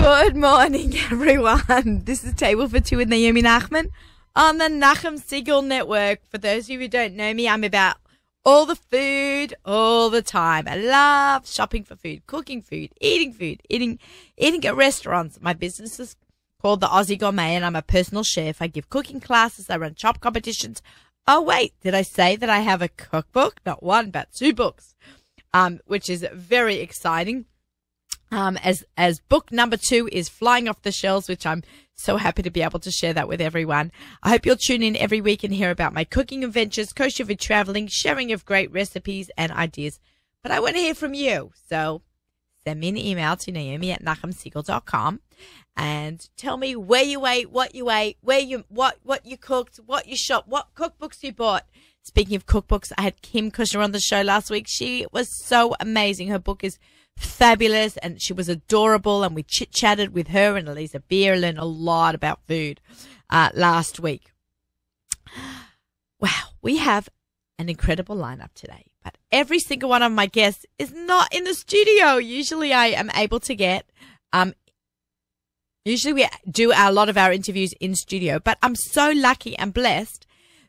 Good morning, everyone. This is Table for Two with Naomi Nachman on the Nachum Segal Network. For those of you who don't know me, I'm about all the food, all the time. I love shopping for food, cooking food, eating at restaurants. My business is called The Aussie Gourmet, and I'm a personal chef. I give cooking classes. I run chop competitions. Oh, wait, did I say that I have a cookbook? Not one, but two books, which is very exciting. As book number 2 is flying off the shelves, which I'm so happy to be able to share that with everyone. I hope you'll tune in every week and hear about my cooking adventures, kosher food traveling, sharing of great recipes and ideas. But I want to hear from you. So send me an email to naomi@nachumsegal.com and tell me where you ate, what you ate, what you cooked, what you shopped, what cookbooks you bought. Speaking of cookbooks, I had Kim Kushner on the show last week. She was so amazing. Her book is fabulous and she was adorable, and we chit-chatted with her and Elisa Beer, learned a lot about food last week. Wow, we have an incredible lineup today, but every single one of my guests is not in the studio. Usually I am able to get usually we do a lot of our interviews in studio, but I'm so lucky and blessed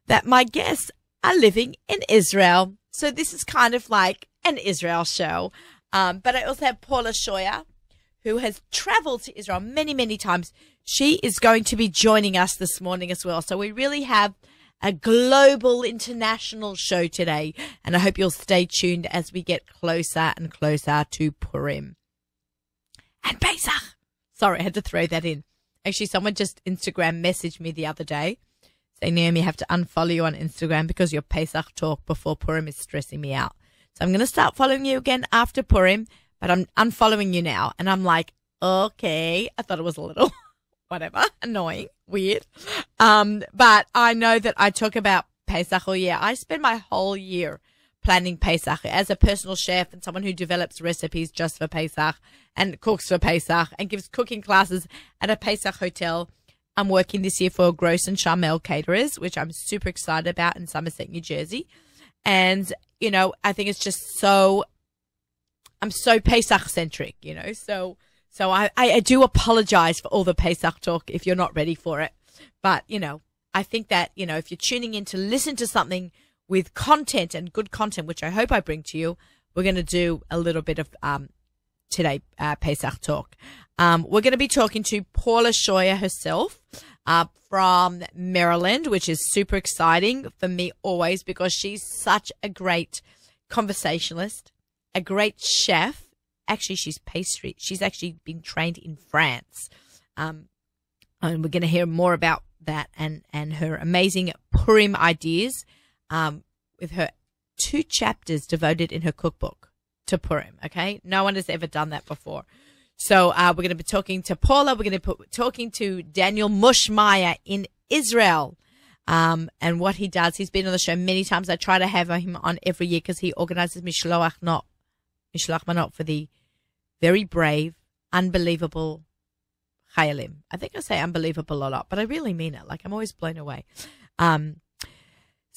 that my guests are living in Israel. So this is kind of like an Israel show. But I also have Paula Scheuer, who has traveled to Israel many, many times. She is going to be joining us this morning as well. So we really have a global, international show today. And I hope you'll stay tuned as we get closer and closer to Purim and Pesach. Sorry, I had to throw that in. Actually, someone just Instagram messaged me the other day saying, Naomi, I have to unfollow you on Instagram because your Pesach talk before Purim is stressing me out. So I'm going to start following you again after Purim, but I'm unfollowing you now. And I'm like, okay, I thought it was a little, whatever, annoying, weird. But I know that I talk about Pesach all year. I spend my whole year planning Pesach as a personal chef and someone who develops recipes just for Pesach and cooks for Pesach and gives cooking classes at a Pesach hotel. I'm working this year for Gross and Charmel Caterers, which I'm super excited about in Somerset, New Jersey. And, you know, I think it's just I'm so Pesach centric, you know, so I do apologize for all the Pesach talk if you're not ready for it. But, you know, I think that, you know, if you're tuning in to listen to something with content and good content, which I hope I bring to you, we're going to do a little bit of, today, Pesach talk. We're going to be talking to Paula Scheuer herself, from Maryland, which is super exciting for me always because she's such a great conversationalist, a great chef. Actually, she's pastry. She's actually been trained in France. And we're going to hear more about that and her amazing Purim ideas, with her 2 chapters devoted in her cookbook to Purim. Okay. No one has ever done that before. So we're going to be talking to Paula. We're going to be talking to Daniel Mushmeyer in Israel, and what he does. He's been on the show many times. I try to have him on every year because he organizes Mishloach Manot for the very brave, unbelievable Chayalim. I think I say unbelievable a lot, but I really mean it. Like, I'm always blown away. So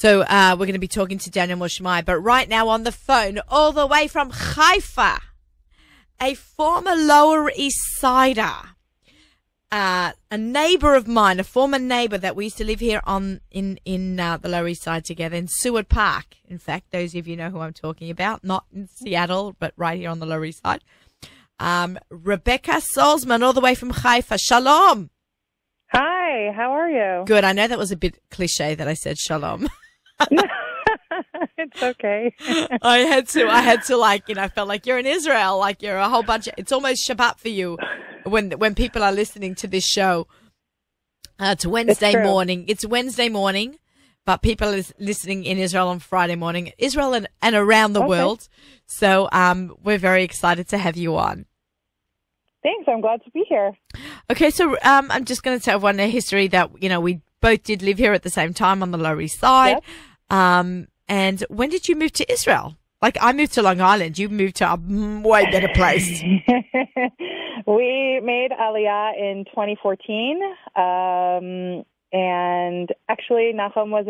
we're going to be talking to Daniel Mushmeyer, but right now on the phone, all the way from Haifa, a former Lower East Sider, a neighbor of mine, a former neighbor that we used to live here in the Lower East Side together in Seward Park. In fact, those of you know who I'm talking about, not in Seattle, but right here on the Lower East Side. Rebecca Salzman, all the way from Haifa. Shalom. Hi, how are you? Good. I know that was a bit cliche that I said shalom. It's okay. I had to like, you know, I felt like you're in Israel, like you're a whole bunch of, it's almost Shabbat for you when people are listening to this show. It's Wednesday morning. It's Wednesday morning, but people are listening in Israel on Friday morning, Israel and around the world. So, we're very excited to have you on. Thanks. I'm glad to be here. Okay. So, I'm just going to tell everyone a history that, you know, we both did live here at the same time on the Lower East Side. Yep. And when did you move to Israel? Like, I moved to Long Island. You moved to a way better place. We made Aliyah in 2014. And actually, Nachum was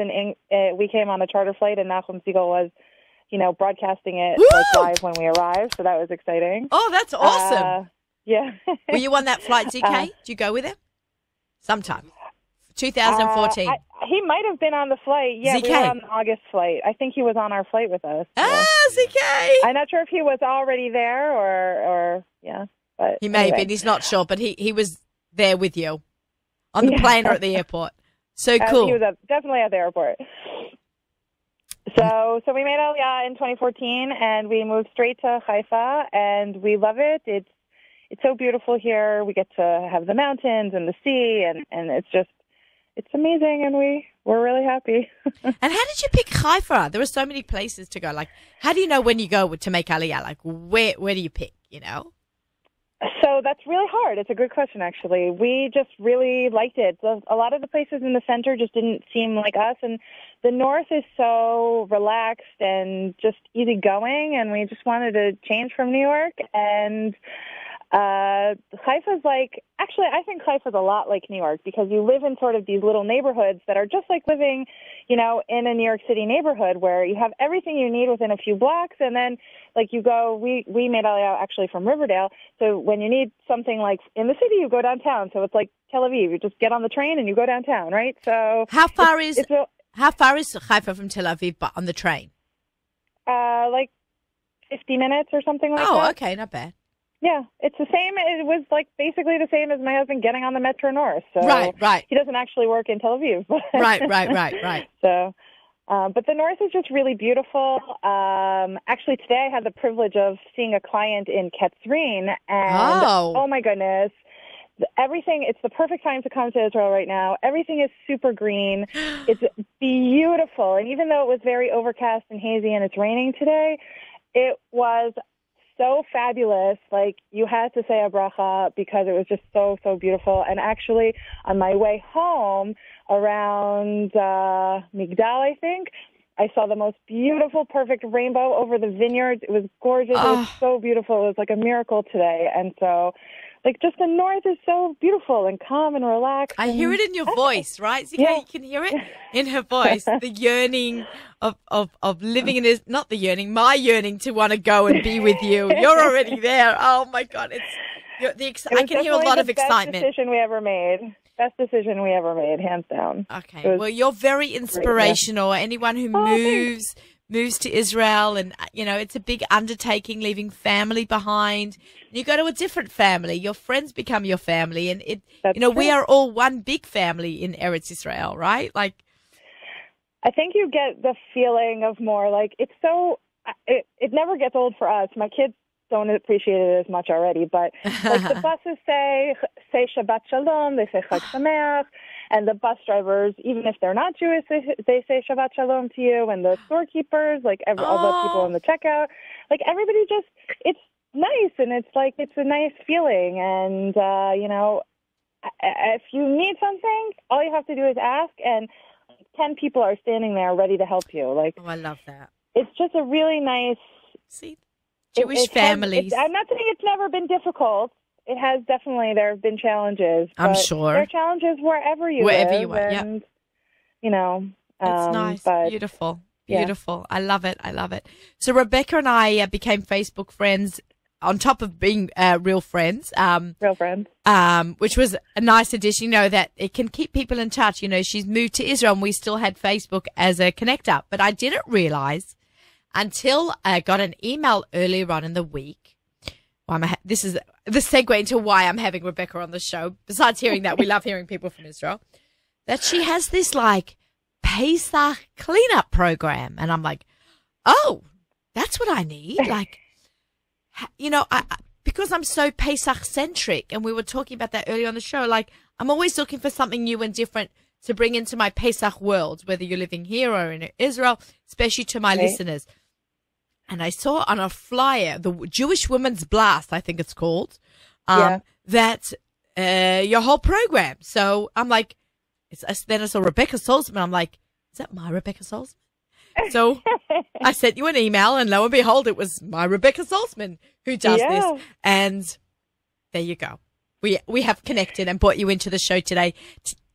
we came on a charter flight, and Nachum Segal was, you know, broadcasting it like live when we arrived. So that was exciting. Oh, that's awesome. Yeah. Were you on that flight, ZK? Did you go with him? Sometime. 2014. He might have been on the flight. Yeah, ZK. we were on the August flight. I think he was on our flight with us. So. ZK! I'm not sure if he was already there or yeah. But He may anyway. have been. He's not sure, but he was there with you on the plane or at the airport. So cool. He was definitely at the airport. So we made Aliyah in 2014, and we moved straight to Haifa, and we love it. It's so beautiful here. We get to have the mountains and the sea, and it's amazing, and we're really happy. And how did you pick Haifa? There are so many places to go. Like, how do you know when you go to make Aliyah? Like, where do you pick, you know? So that's really hard. It's a good question, actually. We just really liked it. A lot of the places in the center just didn't seem like us, and the north is so relaxed and just easygoing, and we just wanted to change from New York. And Haifa's actually, I think Haifa's a lot like New York because you live in sort of these little neighborhoods that are just like living, in a New York City neighborhood where you have everything you need within a few blocks, and then you go. We made Aliyah actually from Riverdale, so when you need something like in the city, you go downtown. So it's like Tel Aviv. You just get on the train and you go downtown, right? So how far is Haifa from Tel Aviv, but on the train? Like 50 minutes or something like that. Oh, okay, not bad. Yeah, it's the same. It was basically the same as my husband getting on the Metro North. So right. He doesn't actually work in Tel Aviv. Right. So, but the North is just really beautiful. Actually, today I had the privilege of seeing a client in Ketzrin, and oh my goodness, everything. It's the perfect time to come to Israel right now. Everything is super green. It's beautiful, and even though it was very overcast and hazy and it's raining today, it was so fabulous. You had to say a bracha because it was just so beautiful. And actually, on my way home around Migdal, I think, I saw the most beautiful, perfect rainbow over the vineyards. It was gorgeous. It was so beautiful. It was like a miracle today. And so, just the north is so beautiful and calm and relaxed. I hear it in your voice, right? ZK, you can hear it in her voice. The yearning of living in this, not the yearning, my yearning to want to go and be with you. You're already there. Oh my God. I can hear a lot of excitement. Best decision we ever made. Best decision we ever made, hands down. Okay. Well, you're very inspirational. Anyone who moves to Israel, and it's a big undertaking, leaving family behind. You go to a different family. Your friends become your family, and we are all one big family in Eretz Israel, right? I think you get the feeling of more it's so. It never gets old for us. My kids don't appreciate it as much already, but the buses say Shabbat Shalom, they say Chag Sameach. And the bus drivers, even if they're not Jewish, they say Shabbat Shalom to you. And the storekeepers, all the people in the checkout, everybody just, it's nice. And it's it's a nice feeling. And, if you need something, all you have to do is ask. And 10 people are standing there ready to help you. I love that. It's just a really nice. See, Jewish families. I'm not saying it's never been difficult. It has definitely. There have been challenges. I'm sure. There are challenges wherever you live. You are, and, it's nice. Beautiful. Beautiful. I love it. So Rebecca and I became Facebook friends on top of being real friends. Real friends. Which was a nice addition, that it can keep people in touch. She's moved to Israel and we still had Facebook as a connector. But I didn't realize until I got an email earlier on in the week. This is the segue into why I'm having Rebecca on the show. Besides hearing that, we love hearing people from Israel. That she has this Pesach cleanup program. And I'm like, oh, that's what I need. Because I'm so Pesach centric, and we were talking about that earlier on the show, I'm always looking for something new and different to bring into my Pesach world, whether you're living here or in Israel, especially to my listeners. And I saw on a flyer, the Jewish Women's Blast, I think it's called, that your whole program. So I'm like, then I saw Rebecca Salzman. I'm like, is that my Rebecca Salzman? So I sent you an email, and lo and behold, it was my Rebecca Salzman who does this. And there you go. We have connected and brought you into the show today,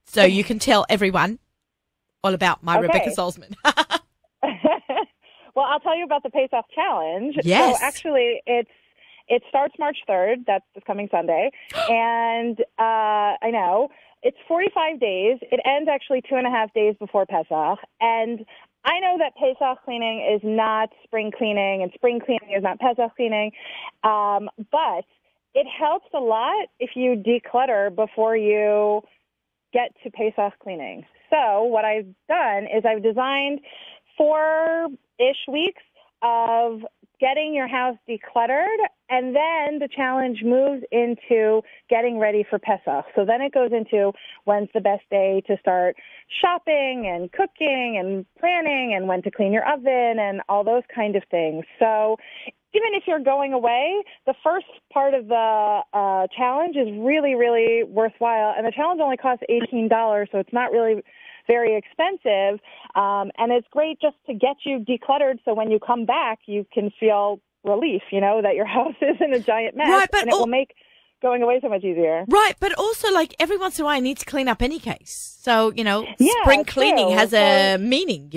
so you can tell everyone all about my Rebecca Salzman. Well, I'll tell you about the Pesach Challenge. Yes. So actually, it's It starts March 3rd. That's this coming Sunday. And I know. It's 45 days. It ends actually 2.5 days before Pesach. And I know that Pesach cleaning is not spring cleaning, and spring cleaning is not Pesach cleaning. But it helps a lot if you declutter before you get to Pesach cleaning. So what I've done is I've designed 4-ish weeks of getting your house decluttered, and then the challenge moves into getting ready for Pesach. So then it goes into when's the best day to start shopping and cooking and planning and when to clean your oven and all those kind of things. So even if you're going away, the first part of the challenge is really, really worthwhile. And the challenge only costs $18, so it's not really very expensive, and it's great just to get you decluttered so when you come back, you can feel relief, that your house isn't a giant mess, right, and it will make going away so much easier. Right, but also, like, every once in a while I need to clean up any case. So, spring cleaning has a meaning,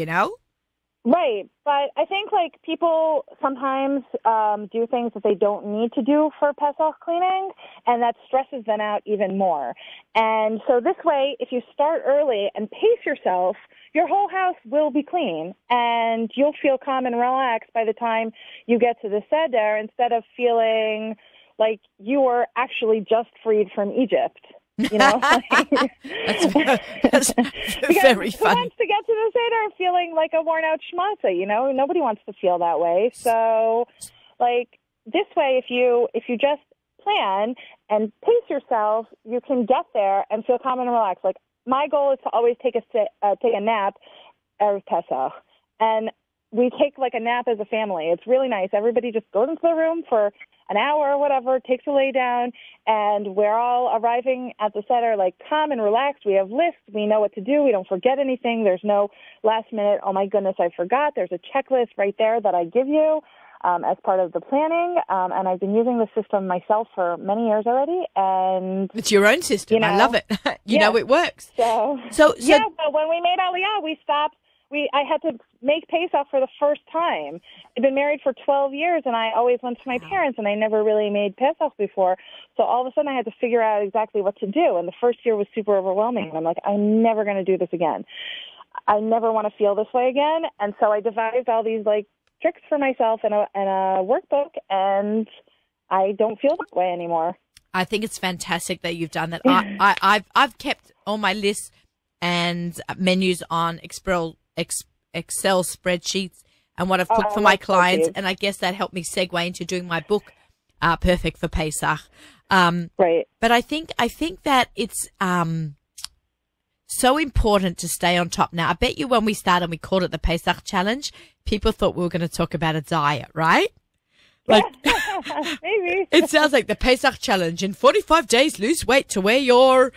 Right, but I think, people sometimes do things that they don't need to do for Pesach cleaning, and that stresses them out even more. And so this way, if you start early and pace yourself, your whole house will be clean, and you'll feel calm and relaxed by the time you get to the Seder, instead of feeling like you were actually just freed from Egypt. That's very funny. Who wants to get to the Seder feeling like a worn-out schmazza? Nobody wants to feel that way. So, this way, if you just plan and pace yourself, you can get there and feel calm and relaxed. Like, my goal is to always take a nap Erev Pesach, and we take a nap as a family. It's really nice. Everybody just goes into the room for an hour or whatever, takes a lay down, and we're all arriving at the Seder calm and relaxed. We have lists. We know what to do. We don't forget anything. There's no last minute, oh my goodness, I forgot. There's a checklist right there that I give you as part of the planning, and I've been using the system myself for many years already. And it's your own system. I love it. You know it works. So but when we made Aliyah, we stopped. I had to make Pesach for the first time. I'd been married for 12 years, and I always went to my parents, and I never really made Pesach before. So all of a sudden, I had to figure out exactly what to do. And the first year was super overwhelming. And I'm like, I'm never going to do this again. I never want to feel this way again. And so I devised all these tricks for myself in a workbook, and I don't feel that way anymore. I think it's fantastic that you've done that. I've kept all my lists and menus on Excel spreadsheets and what I've cooked for my clients, and I guess that helped me segue into doing my book, Perfect for Pesach. Right. But I think that it's so important to stay on top. Now, I bet you when we started, we called it the Pesach Challenge, people thought we were going to talk about a diet, right? Maybe. It sounds like the Pesach Challenge. In 45 days, lose weight to wear your,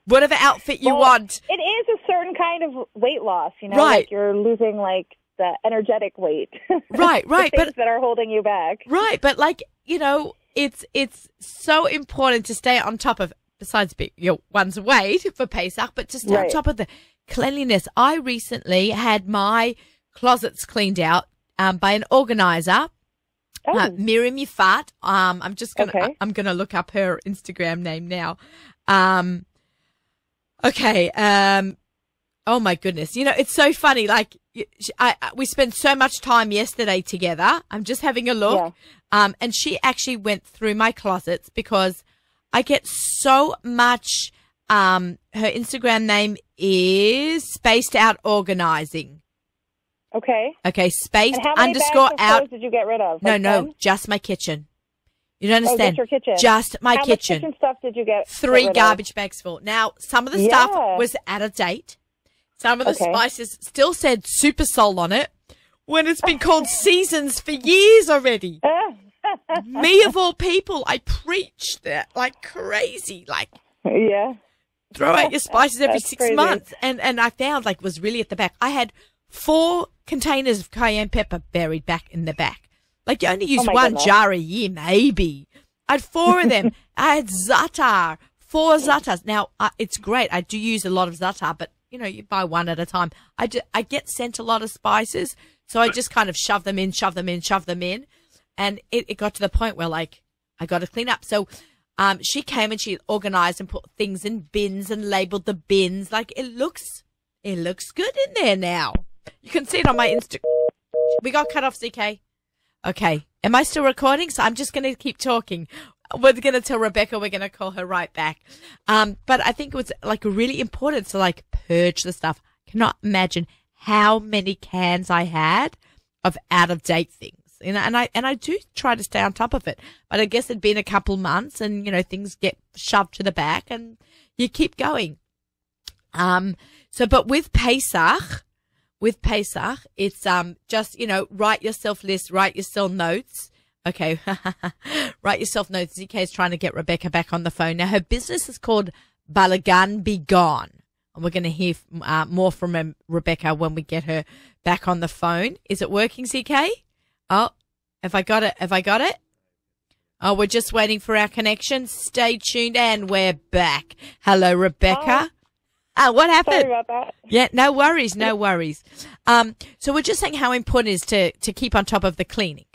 whatever outfit you want. It is a certain kind of weight loss, right. You're losing the energetic weight. Right. The things that are holding you back. Right. But it's so important to stay on top of, besides one's weight for Pesach, but to stay on top of the cleanliness. I recently had my closets cleaned out by an organizer, Miriam Yifat. I'm just I'm gonna look up her Instagram name now. Oh my goodness. It's so funny. We spent so much time yesterday together. I'm just having a look. Yeah. And she actually went through my closets because I get so much, her Instagram name is Spaced Out Organizing. Okay. Spaced and how many _out. Bags of did you get rid of? No, just my kitchen. You don't understand? Just your kitchen. Just my kitchen. How much kitchen stuff did you get? 3 garbage bags full. Now, some of the stuff was out of date. Some of the spices still said Super Sol on it when it's been called Seasons for years already. Me of all people, I preach that like crazy. Throw out your spices every 6 months. And I found it was really at the back. I had 4 containers of cayenne pepper buried back in the back. You only use one jar a year, maybe. I had 4 of them. I had za'atar, 4 za'atars. Now, it's great. I do use a lot of za'atar, but, you buy one at a time. I get sent a lot of spices, so I just kind of shove them in. And it got to the point where, like, I got to clean up. So she came and she organized and put things in bins and labeled the bins. Like, it looks good in there now. You can see it on my Instagram. We got cut off, CK. Okay. Am I still recording? So I'm just going to keep talking. We're going to tell Rebecca we're going to call her right back. But I think it was, like, really important to, like, purge the stuff. Cannot imagine how many cans I had of out-of-date things. And I do try to stay on top of it. But I guess it'd been a couple months and, you know, things get shoved to the back and you keep going. But with Pesach, it's just, you know, write yourself lists, write yourself notes. Okay. Write yourself notes. ZK is trying to get Rebecca back on the phone. Now, her business is called Balagan Be Gone. And we're going to hear more from Rebecca when we get her back on the phone. Is it working, ZK? Oh, have I got it? Oh, we're just waiting for our connection. Stay tuned and we're back. Hello, Rebecca. What happened? Sorry about that. Yeah, no worries. So we're just saying how important it is to keep on top of the cleaning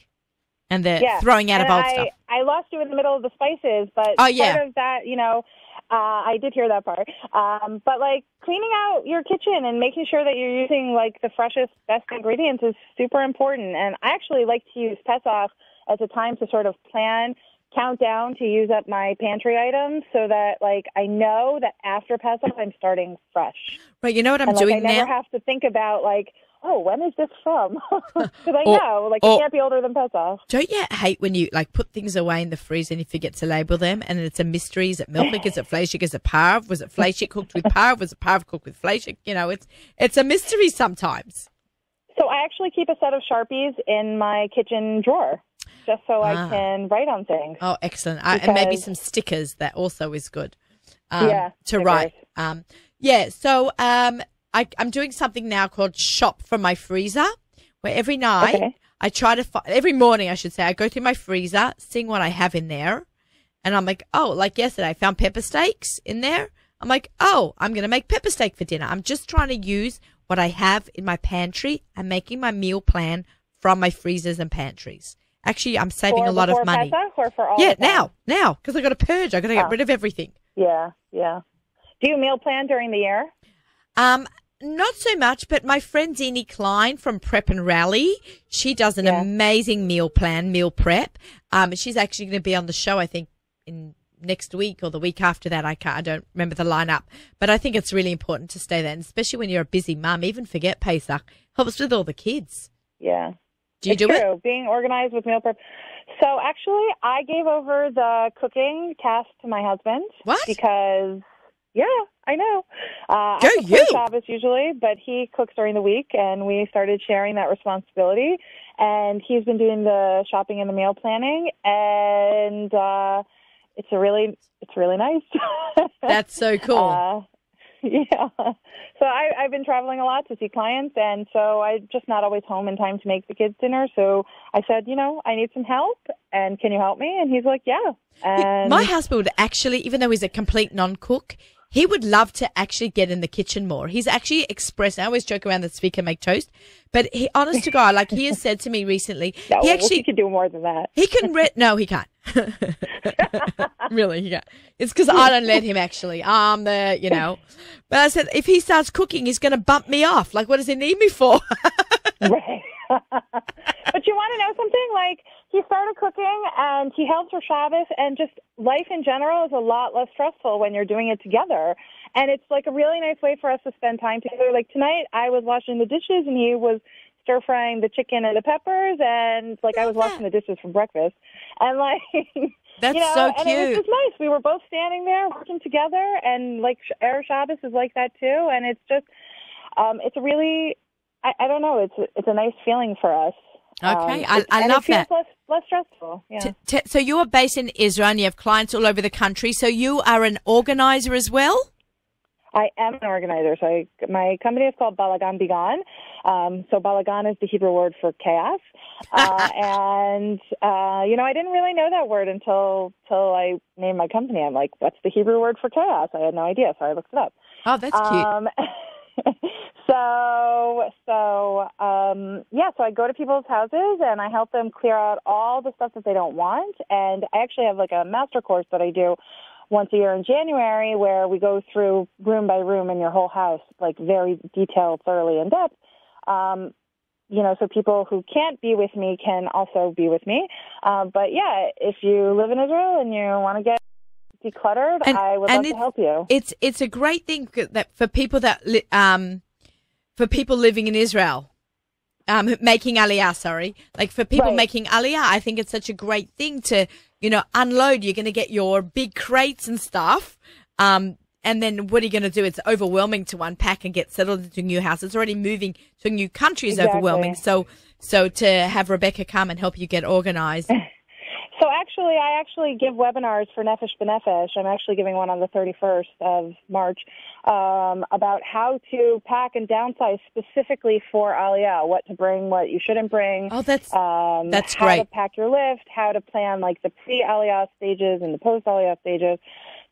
and the throwing out of old stuff. I lost you in the middle of the spices, but part of that, you know, I did hear that part. But, like, cleaning out your kitchen and making sure that you're using, like, the freshest, best ingredients is super important. And I actually like to use Pesach as a time to sort of count down to use up my pantry items so that, like, I know that after Pesach I'm starting fresh. Right, you know what I'm doing now? I never have to think about, like, oh, when is this from? Because I know, like, it can't be older than Pesach. Don't you hate when you, like, put things away in the freezer and you forget to label them and it's a mystery? Is it milk? Is it fleischig? Is it parv? Was it fleischig cooked with parv? Was it parv cooked with fleischig? You know, it's a mystery sometimes. So I actually keep a set of Sharpies in my kitchen drawer just so I can write on things. Oh, excellent. And maybe some stickers. That also is good to stickers. write. So I'm doing something now called Shop from my freezer, where every night I try to every morning, I should say, I go through my freezer, seeing what I have in there. And I'm like, oh, like yesterday, I found pepper steaks in there. I'm like, oh, I'm going to make pepper steak for dinner. I'm just trying to use what I have in my pantry and making my meal plan from my freezers and pantries. Actually, I'm saving a lot of money. Pesach or for all now, because I got to purge. I got to get rid of everything. Yeah. Do you meal plan during the year? Not so much, but my friend Deanie Klein from Prep and Rally, she does an amazing meal prep. She's actually going to be on the show, I think, in next week or the week after that. I don't remember the lineup, but I think it's really important to stay there, and especially when you're a busy mum. Even forget Pesach helps with all the kids. Yeah. Do you do it? Being organized with meal prep. So actually, I gave over the cooking task to my husband. What? Because, I know. I cook for Shabbos usually, but he cooks during the week, and we started sharing that responsibility. And he's been doing the shopping and the meal planning, and it's really nice. That's so cool. So I've been traveling a lot to see clients, and so I'm just not always home in time to make the kids dinner. So I said, I need some help, and can you help me? And he's like, yeah. And my husband would actually, even though he's a complete non-cook, he would love to actually get in the kitchen more. He's actually expressed, I always joke around that speaker make toast, but he, honest to God, like he has said to me recently, he can do more than that. He can, no, he can't. Really, he can't. It's because I don't let him actually. I'm the, But I said, if he starts cooking, he's going to bump me off. Like, what does he need me for? Right. But you want to know something? Like, he started cooking and he helps for Shabbos, and just life in general is a lot less stressful when you're doing it together. And it's like a really nice way for us to spend time together. Like tonight, I was washing the dishes and he was stir frying the chicken and the peppers, and like I was washing the dishes for breakfast. And like, that's so cute. And it was just nice. We were both standing there working together, and like Erev Shabbos is like that too. And it's just, it's a really, I don't know, it's a nice feeling for us. Okay, I love that. Less stressful. Yeah. So you are based in Israel and you have clients all over the country. So you are an organizer as well? I am an organizer. So my company is called Balagan Be Gone. So Balagan is the Hebrew word for chaos. And I didn't really know that word until I named my company. I'm like, what's the Hebrew word for chaos? I had no idea, so I looked it up. Oh, that's cute. So I go to people's houses and I help them clear out all the stuff that they don't want. And I actually have like a master course that I do once a year in January where we go through room by room in your whole house, like very detailed, thoroughly in depth. So people who can't be with me can also be with me. But yeah, if you live in Israel and you want to get decluttered, I would love to help you. It's a great thing that for people for people living in Israel, making Aliyah, like for people making Aliyah, I think it's such a great thing to, unload. You're going to get your big crates and stuff. And then what are you going to do? It's overwhelming to unpack and get settled into a new house. It's already moving to a new country is overwhelming. So to have Rebecca come and help you get organized. So I actually give webinars for Nefesh B'Nefesh. I'm actually giving one on the 31st of March about how to pack and downsize specifically for Aliyah, what to bring, what you shouldn't bring. Oh, that's great. How to pack your lift, how to plan like the pre-Aliyah stages and the post-Aliyah stages.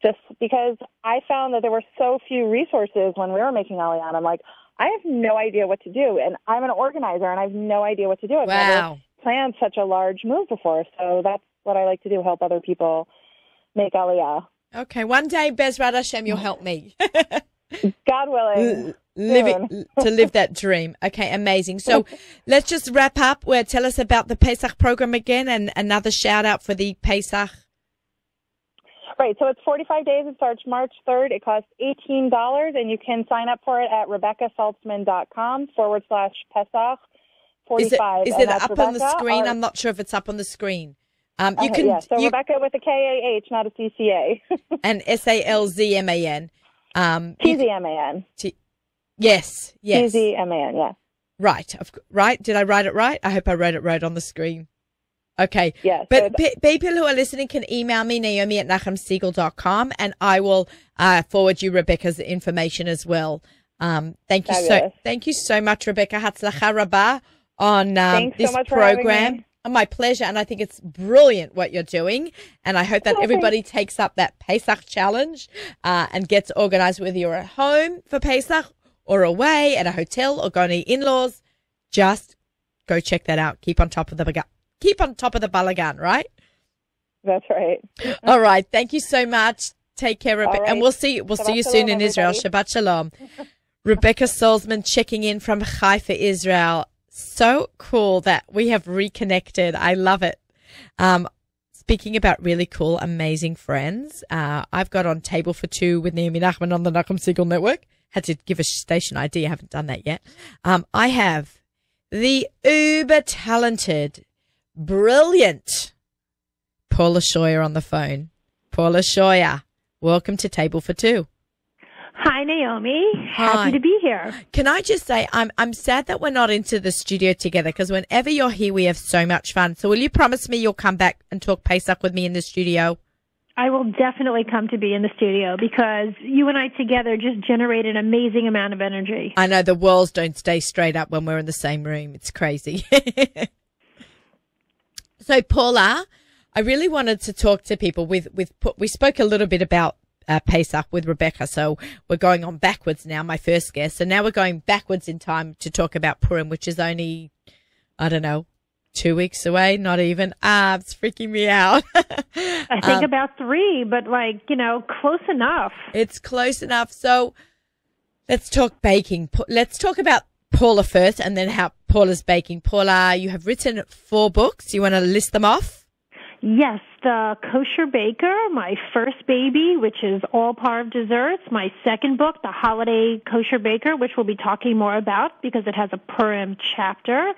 Just because I found that there were so few resources when we were making Aliyah. I'm like, I have no idea what to do. And I'm an organizer, and I have no idea what to do. I've never planned such a large move before. So that's what I like to do, help other people make Aliyah. Okay. One day, Bezrat Hashem, you'll help me. God willing. To live that dream. Okay, amazing. So let's just wrap up. Tell us about the Pesach program again and another shout out for the Pesach. Right, so it's 45 days. It starts March 3rd. It costs $18, and you can sign up for it at RebeccaSaltzman.com/Pesach 45. Is it up on the screen? I'm not sure if it's up on the screen. So Rebecca with a K-A-H, not a C-C-A. And S-A-L-Z-M-A-N. T-Z-M-A-N. Yes. T-Z-M-A-N, yeah. Right. Did I write it right? I hope I wrote it right on the screen. Okay. Yeah. But people who are listening can email me, Naomi@NachumSegal.com, and I will forward you Rebecca's information as well. Thank you so much, Rebecca. Hatzlacha Rabbah on this program. My pleasure, and I think it's brilliant what you're doing, and I hope that everybody takes up that Pesach challenge and gets organized, whether you're at home for Pesach or away at a hotel or going to in-laws. Just go check that out. Keep on top of the balagan, right? That's right. All right. Thank you so much. Take care, Rebecca. Right. And we'll see you soon in Israel. Shabbat Shalom. Rebecca Saltzman checking in from Haifa, Israel. So cool that we have reconnected. I love it. Speaking about really cool, amazing friends, I've got on Table for Two with Naomi Nachman on the Nachum Segal Network. Had to give a station ID. I haven't done that yet. I have the uber talented, brilliant Paula Scheuer on the phone. Paula Scheuer, welcome to Table for Two. Hi, Naomi. Happy to be here. Can I just say, I'm sad that we're not into the studio together, because whenever you're here, we have so much fun. So will you promise me you'll come back and talk Pesach with me in the studio? I will definitely come to be in the studio, because you and I together just generate an amazing amount of energy. I know the walls don't stay straight up when we're in the same room. It's crazy. So, Paula, I really wanted to talk to people we spoke a little bit about Pesach with Rebecca, so we're going on backwards now, my first guest. So now we're going backwards in time to talk about Purim, which is only, 2 weeks away, not even. It's freaking me out. I think about 3, but close enough. It's close enough. So let's talk baking. Let's talk about Paula first, and then how Paula's baking. Paula, you have written 4 books. You want to list them off? Yes, The Kosher Baker, my first baby, which is all Parv desserts. My second book, The Holiday Kosher Baker, which we'll be talking more about because it has a Purim chapter.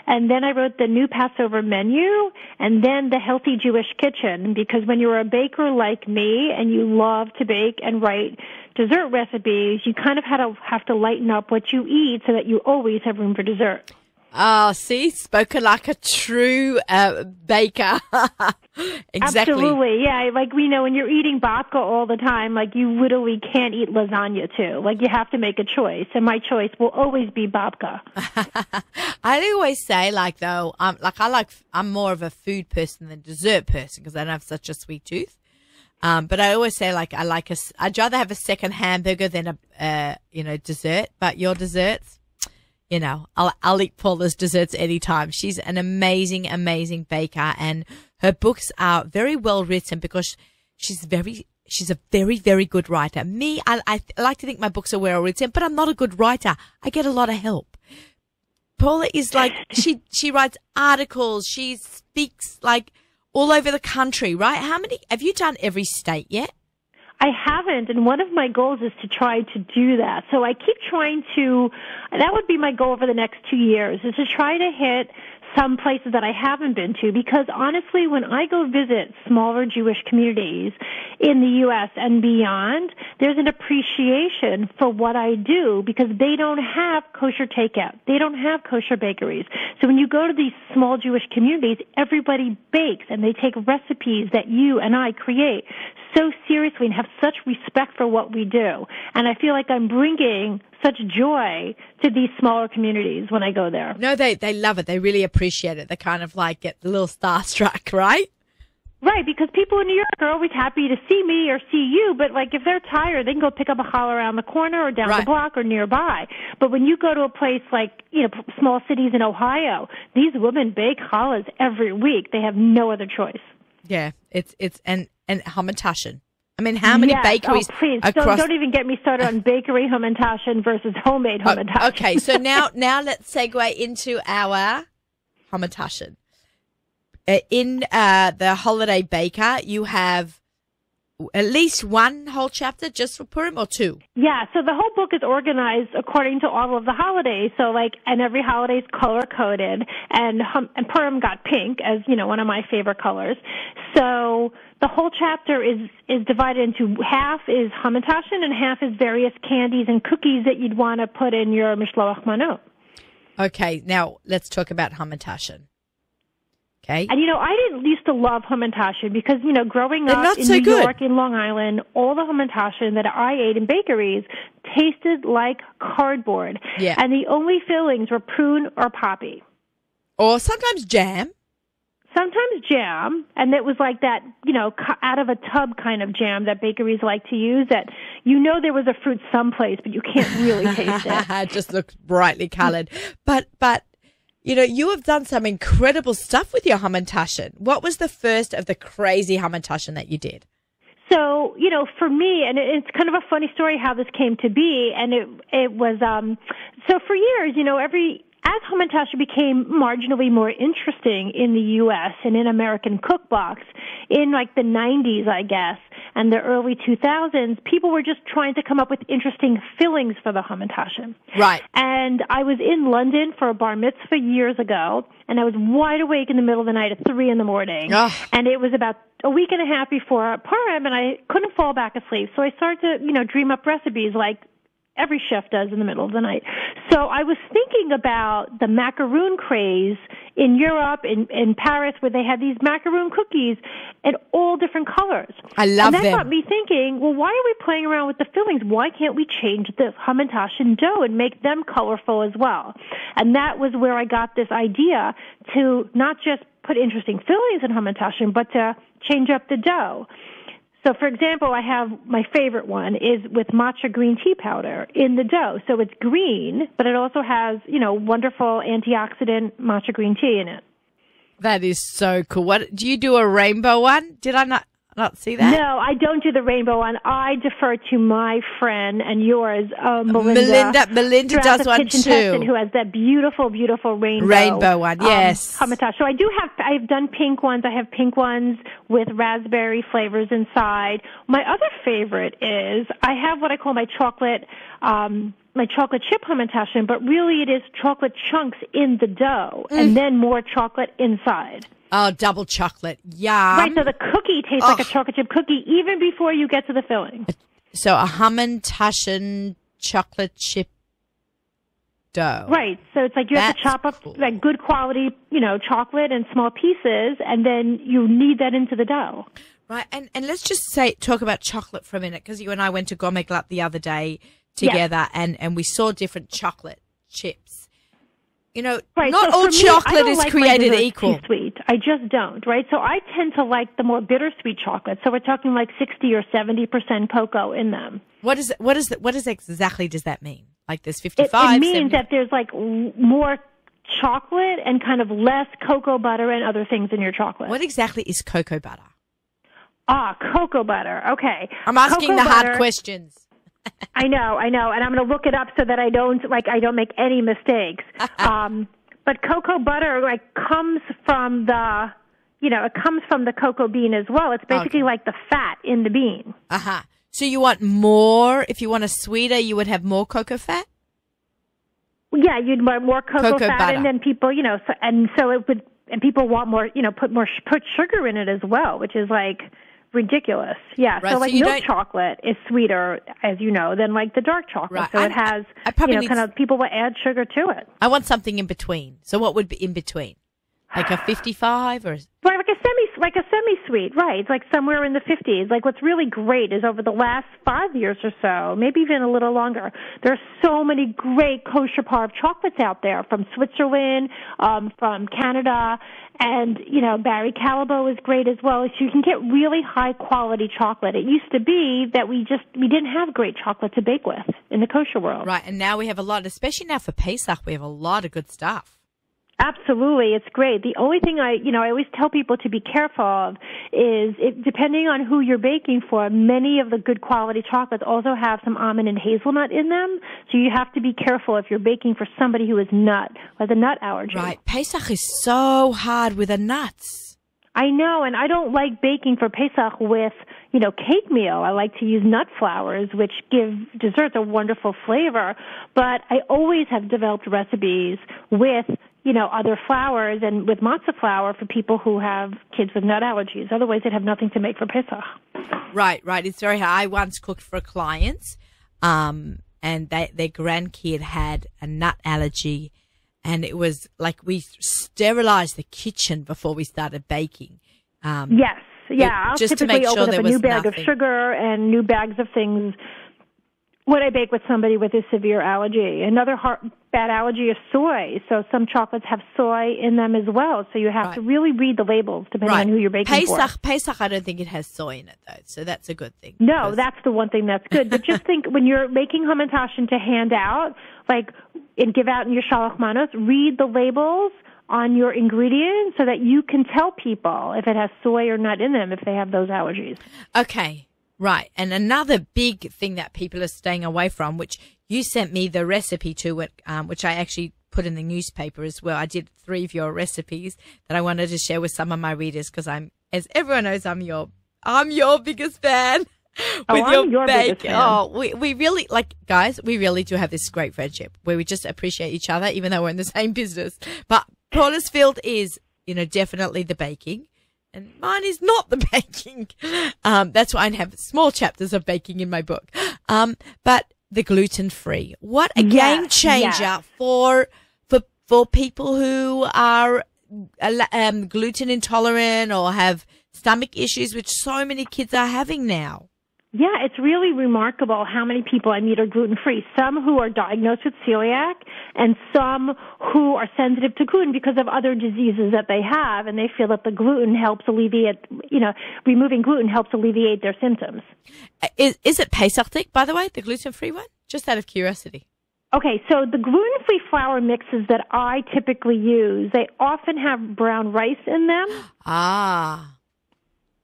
And then I wrote The New Passover Menu, and then The Healthy Jewish Kitchen, because when you're a baker like me and you love to bake and write dessert recipes, you kind of have to lighten up what you eat so that you always have room for dessert. Oh, see, spoken like a true baker. Exactly. Absolutely, yeah. When you're eating babka all the time, you literally can't eat lasagna too. You have to make a choice, and my choice will always be babka. I always say, I'm more of a food person than dessert person because I don't have such a sweet tooth. But I always say, like, I'd rather have a second hamburger than a dessert. But your desserts, I'll eat Paula's desserts anytime. She's an amazing, amazing baker, and her books are very well written because she's a very, very good writer. Me, I like to think my books are well written, but I'm not a good writer. I get a lot of help. Paula is like, she writes articles. She speaks like all over the country, right? Have you done every state yet? I haven't, and one of my goals is to try to do that. So I keep trying to, that would be my goal over the next 2 years, is to try to hit some places that I haven't been to, because honestly, when I go visit smaller Jewish communities in the U.S. and beyond, there's an appreciation for what I do because they don't have kosher takeout. They don't have kosher bakeries. So when you go to these small Jewish communities, everybody bakes and they take recipes that you and I create so seriously and have such respect for what we do. And I feel like I'm bringing such joy to these smaller communities when I go there. No, they love it. They really appreciate it. They kind of like get a little starstruck, right? Right, because people in New York are always happy to see me or see you, but like if they're tired, they can go pick up a challah around the corner or down the block or nearby. But when you go to a place like, small cities in Ohio, these women bake challahs every week. They have no other choice. Yeah, and hamantaschen. I mean, how many bakeries across... Don't even get me started on bakery hamantaschen versus homemade hamantaschen. Okay, so now let's segue into our hamantaschen. In the Holiday Baker, you have at least one whole chapter just for Purim, or two? Yeah, so the whole book is organized according to all of the holidays. So and every holiday is color-coded, and Purim got pink as, one of my favorite colors. So the whole chapter is divided into half is hamantaschen and half is various candies and cookies that you'd want to put in your mishloach manot. Okay, now let's talk about hamantaschen. Okay. And, I didn't used to love hamantaschen because, growing up in New York, in Long Island, all the hamantaschen that I ate in bakeries tasted like cardboard. Yeah. And the only fillings were prune or poppy. Or sometimes jam. Sometimes jam, and it was like that, out of a tub kind of jam that bakeries like to use that, there was a fruit someplace, but you can't really taste it. It just looks brightly colored. But you have done some incredible stuff with your hamantaschen. What was the first of the crazy hamantaschen that you did? So, for me, and it's kind of a funny story how this came to be, and it was, so for years, as hamantaschen became marginally more interesting in the U.S. and in American cookbooks, in like the 90s, I guess, and the early 2000s, people were just trying to come up with interesting fillings for the hamantaschen. Right. And I was in London for a bar mitzvah years ago, and I was wide awake in the middle of the night at 3 a.m. And it was about a week and a half before Purim, and I couldn't fall back asleep. So I started to, dream up recipes like every chef does in the middle of the night. So I was thinking about the macaroon craze in Europe, in Paris, where they had these macaroon cookies in all different colors. I love them. And that got me thinking, well, why are we playing around with the fillings? Why can't we change the hamantaschen dough and make them colorful as well? And that was where I got this idea to not just put interesting fillings in hamantaschen, but to change up the dough. So, for example, I have my favorite one is with matcha green tea powder in the dough. So it's green, but it also has, wonderful antioxidant matcha green tea in it. That is so cool. What do you do, a rainbow one? Did I not see that? No, I don't do the rainbow one. I defer to my friend and yours, Melinda. Melinda does one too. Who has that beautiful, beautiful rainbow one? Yes. Hamantaschen. So I've done pink ones. I have pink ones with raspberry flavors inside. My other favorite is I have what I call my chocolate chip hamantaschen, but really it is chocolate chunks in the dough and then more chocolate inside. Oh, double chocolate. Yum. Right, so the cookie tastes like a chocolate chip cookie even before you get to the filling. So a hamantaschen chocolate chip dough. Right, so it's like you have to chop up like good quality, chocolate in small pieces, and then you knead that into the dough. Right, and let's just talk about chocolate for a minute, because you and I went to Gourmet Glatt the other day together, and we saw different chocolate chips. Right. Not all chocolate is created equal. Too sweet. I just don't, right? So I tend to like the more bittersweet chocolate. So we're talking like 60 or 70% cocoa in them. What exactly does that mean? Like there's 55? It means that there's like more chocolate and kind of less cocoa butter and other things in your chocolate. What exactly is cocoa butter? Cocoa butter. Okay. I'm asking hard questions. I know, and I'm going to look it up so that I don't make any mistakes. But cocoa butter comes from the cocoa bean as well. It's basically like the fat in the bean. Uh-huh. So you want more, if you want a sweeter, you would have more cocoa fat? Yeah, you'd want more cocoa fat, butter. and then people, people want more, put sugar in it as well, which is like ridiculous. Yeah, right, so milk chocolate is sweeter, as you know, than like the dark chocolate. Right. So it has, people will add sugar to it. I want something in between. So what would be in between? Like a 55 or? Right, like a semi-sweet, right. It's like somewhere in the 50s. Like what's really great is over the last 5 years or so, maybe even a little longer, there are so many great kosher parve chocolates out there from Switzerland, from Canada, and, Barry Callebaut is great as well. So you can get really high quality chocolate. It used to be that we didn't have great chocolate to bake with in the kosher world. Right, and now we have a lot, especially now for Pesach, we have a lot of good stuff. Absolutely, it's great. The only thing I always tell people to be careful of is, depending on who you're baking for, many of the good quality chocolates also have some almond and hazelnut in them. So you have to be careful if you're baking for somebody who has a nut allergy. Right. Pesach is so hard with the nuts. I know, and I don't like baking for Pesach with, cake meal. I like to use nut flours, which give desserts a wonderful flavor. But I always have developed recipes with other flours and with matzah flour for people who have kids with nut allergies. Otherwise, they'd have nothing to make for Pesach. Right. It's very hard. I once cooked for clients, and their grandkid had a nut allergy, and it was like we sterilized the kitchen before we started baking. Yes. Yeah. I'll just typically to make sure open there up a was new bag nothing. of sugar and new bags of things when I bake with somebody with a severe allergy. Another bad allergy is soy. So some chocolates have soy in them as well. So you have to really read the labels depending on who you're baking for. Pesach, I don't think it has soy in it, though. So that's a good thing. No, that's the one thing that's good. But just think, when you're making hamantashen to hand out, and give out in your shalach manos, read the labels on your ingredients so that you can tell people if it has soy or nut in them if they have those allergies. Okay. Right. And another big thing that people are staying away from, which you sent me the recipe to, which I actually put in the newspaper as well. I did 3 of your recipes that I wanted to share with some of my readers because as everyone knows, I'm your biggest fan. I'm your biggest fan. Oh, we really, guys, we really do have this great friendship where we just appreciate each other, even though we're in the same business. But Paula's field is, definitely the baking. And mine is not the baking. That's why I have small chapters of baking in my book. But the gluten-free. What a game changer for people who are gluten intolerant or have stomach issues, which so many kids are having now. Yeah, it's really remarkable how many people I meet are gluten-free. Some who are diagnosed with celiac and some who are sensitive to gluten because of other diseases that they have, and they feel that the gluten helps alleviate, removing gluten helps alleviate their symptoms. Is it Pesach, by the way, the gluten-free one? Just out of curiosity. Okay, so the gluten-free flour mixes that I typically use, they often have brown rice in them.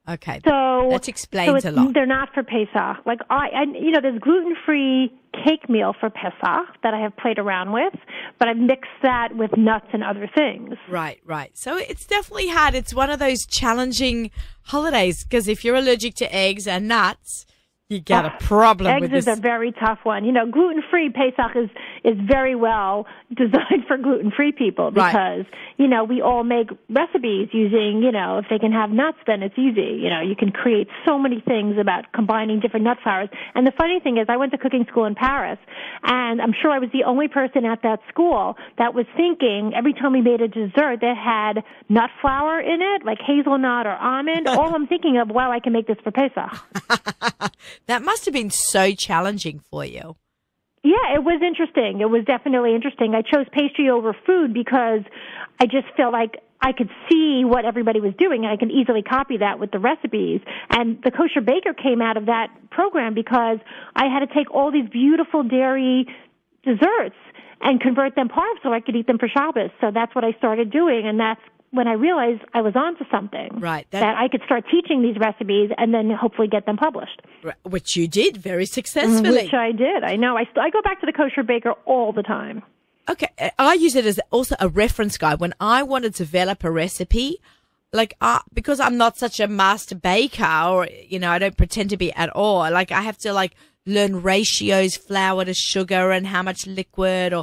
Okay, so that explains a lot. They're not for Pesach. There's gluten-free cake meal for Pesach that I have played around with, but I've mixed that with nuts and other things. Right. So it's definitely hard. It's one of those challenging holidays because if you're allergic to eggs and nuts, you got a problem with this. Eggs is a very tough one. Gluten-free Pesach is very well designed for gluten-free people because, we all make recipes using, if they can have nuts, then it's easy. You can create so many things about combining different nut flours. And the funny thing is I went to cooking school in Paris, and I'm sure I was the only person at that school that was thinking every time we made a dessert that had nut flour in it, like hazelnut or almond, all I'm thinking of, I can make this for Pesach. That must have been so challenging for you. Yeah, it was interesting. It was definitely interesting. I chose pastry over food because I just felt like I could see what everybody was doing, and I can easily copy that with the recipes. And the Kosher Baker came out of that program because I had to take all these beautiful dairy desserts and convert them parve so I could eat them for Shabbos. So that's what I started doing, and that's when I realized I was onto something. Right. That I could start teaching these recipes and then hopefully get them published. Which you did very successfully. Which I did. I know. I go back to the Kosher Baker all the time. Okay. I use it as also a reference guide. When I want to develop a recipe, like, because I'm not such a master baker or, I don't pretend to be at all. Like, I have to, learn ratios, flour to sugar and how much liquid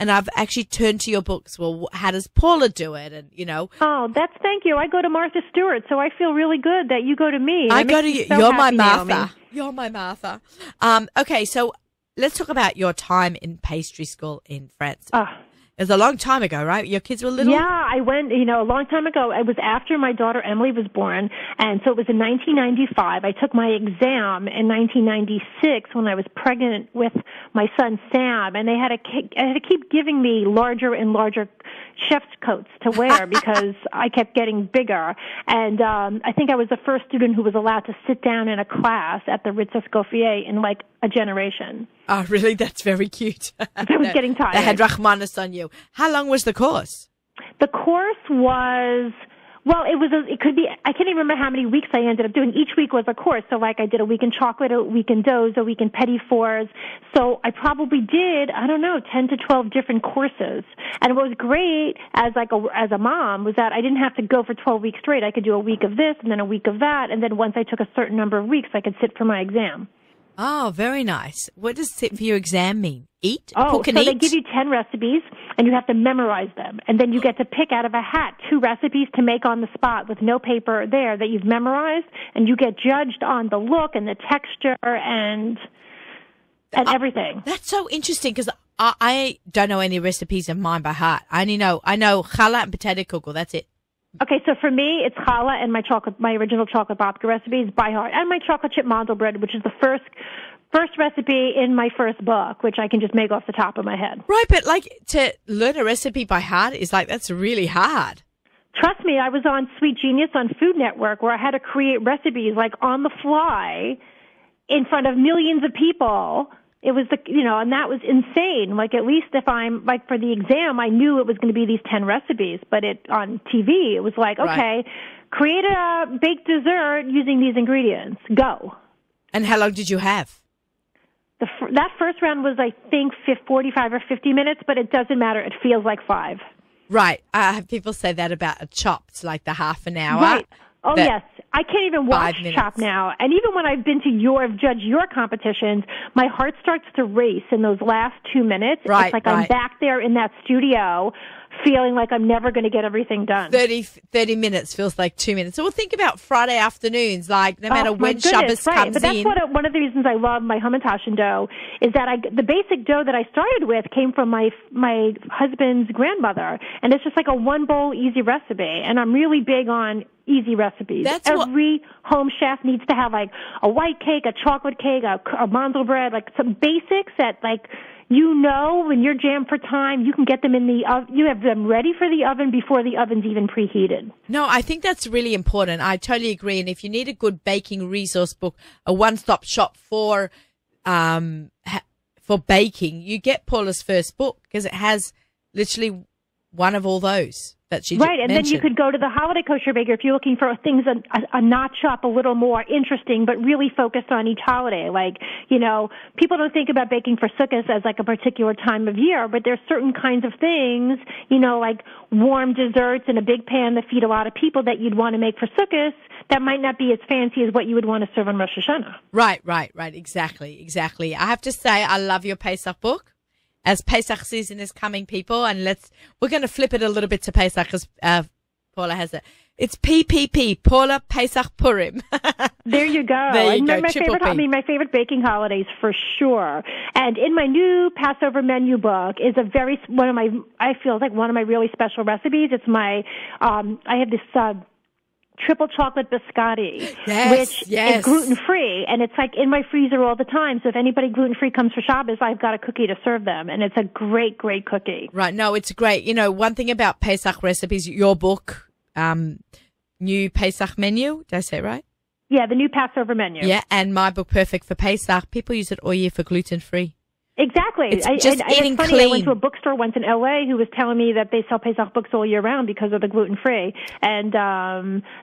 and I've actually turned to your books. Well, how does Paula do it? And, Oh, thank you. I go to Martha Stewart, so I feel really good that you go to me. I go to you. So You're my Martha. Naomi. You're my Martha. Okay, so let's talk about your time in pastry school in France. It was a long time ago, right? Your kids were little? Yeah, I went, a long time ago. It was after my daughter Emily was born, and so it was in 1995. I took my exam in 1996 when I was pregnant with my son Sam, and they had to keep giving me larger and larger chef's coats to wear because I kept getting bigger. And I think I was the first student who was allowed to sit down in a class at the Ritz Escoffier in a generation. Oh, really? That's very cute. I was getting tired. They had Rahmanis on you. How long was the course? The course was, it could be, I can't even remember how many weeks I ended up doing. Each week was a course. So I did a week in chocolate, a week in doughs, a week in petit fours. So I probably did, 10 to 12 different courses. And what was great as a mom was that I didn't have to go for 12 weeks straight. I could do a week of this and then a week of that. And then once I took a certain number of weeks, I could sit for my exam. Oh, very nice. What does sit for your exam mean? Eat? Cook and eat? They give you 10 recipes, and you have to memorize them. And then you get to pick out of a hat 2 recipes to make on the spot with no paper there that you've memorized, and you get judged on the look and the texture and everything. That's so interesting because I don't know any recipes of mine by heart. I know challah and potato kugel. That's it. Okay, so for me, it's challah and my original chocolate babka recipes by heart, and my chocolate chip mandel bread, which is the first recipe in my first book, which I can just make off the top of my head. Right, but to learn a recipe by heart is that's really hard. Trust me, I was on Sweet Genius on Food Network where I had to create recipes on the fly in front of millions of people. It was and that was insane. At least if I'm for the exam, I knew it was going to be these 10 recipes, but on TV, it was okay, create a baked dessert using these ingredients. Go. And how long did you have? That first round was, I think, 45 or 50 minutes, but it doesn't matter. It feels like 5. Right. People say that about a chopped, the half an hour. Right. Oh, yes. I can't even watch Chop now. And even when I've been to judge your competitions, my heart starts to race in those last 2 minutes. Right, it's I'm back there in that studio feeling like I'm never going to get everything done. 30 minutes feels like 2 minutes. So we'll think about Friday afternoons, no matter when Shabbos comes but that's in. One of the reasons I love my Hamantaschen dough is that the basic dough that I started with came from my husband's grandmother, and it's just a one bowl easy recipe, and I'm really big on easy recipes. Every home chef needs to have a white cake, a chocolate cake, a mandel bread, some basics that when you're jammed for time, you can get them in the oven. You have them ready for the oven before the oven's even preheated. No, I think that's really important. I totally agree. And if you need a good baking resource book, a one-stop shop for baking, you get Paula's first book because it has literally one of all those that she right, and mentioned. Then you could go to the Holiday Kosher Baker if you're looking for things a notch up, a little more interesting, but really focused on each holiday. People don't think about baking for Sukkot as a particular time of year, but there's certain kinds of things, warm desserts in a big pan that feed a lot of people that you'd want to make for Sukkot that might not be as fancy as what you would want to serve on Rosh Hashanah. Right. Exactly. I have to say, I love your Pesach book. As Pesach season is coming, people, and we're going to flip it a little bit to Pesach because Paula has it. It's PPP, Paula Pesach Purim. There you go. There you go. My favorite baking holidays for sure. And in my new Passover menu book is one of my really special recipes. It's I have this triple chocolate biscotti, which is gluten-free, and it's in my freezer all the time. So if anybody gluten-free comes for Shabbos, I've got a cookie to serve them, and it's a great, great cookie. Right. No, it's great. One thing about Pesach recipes, your book new Pesach menu. Did I say it right? Yeah, the new Passover menu. Yeah, and my book, Perfect for Pesach. People use it all year for gluten-free. Exactly. It's just eating it's funny, clean. I went to a bookstore once in L.A. who was telling me that they sell Pesach books all year round because of the gluten-free. And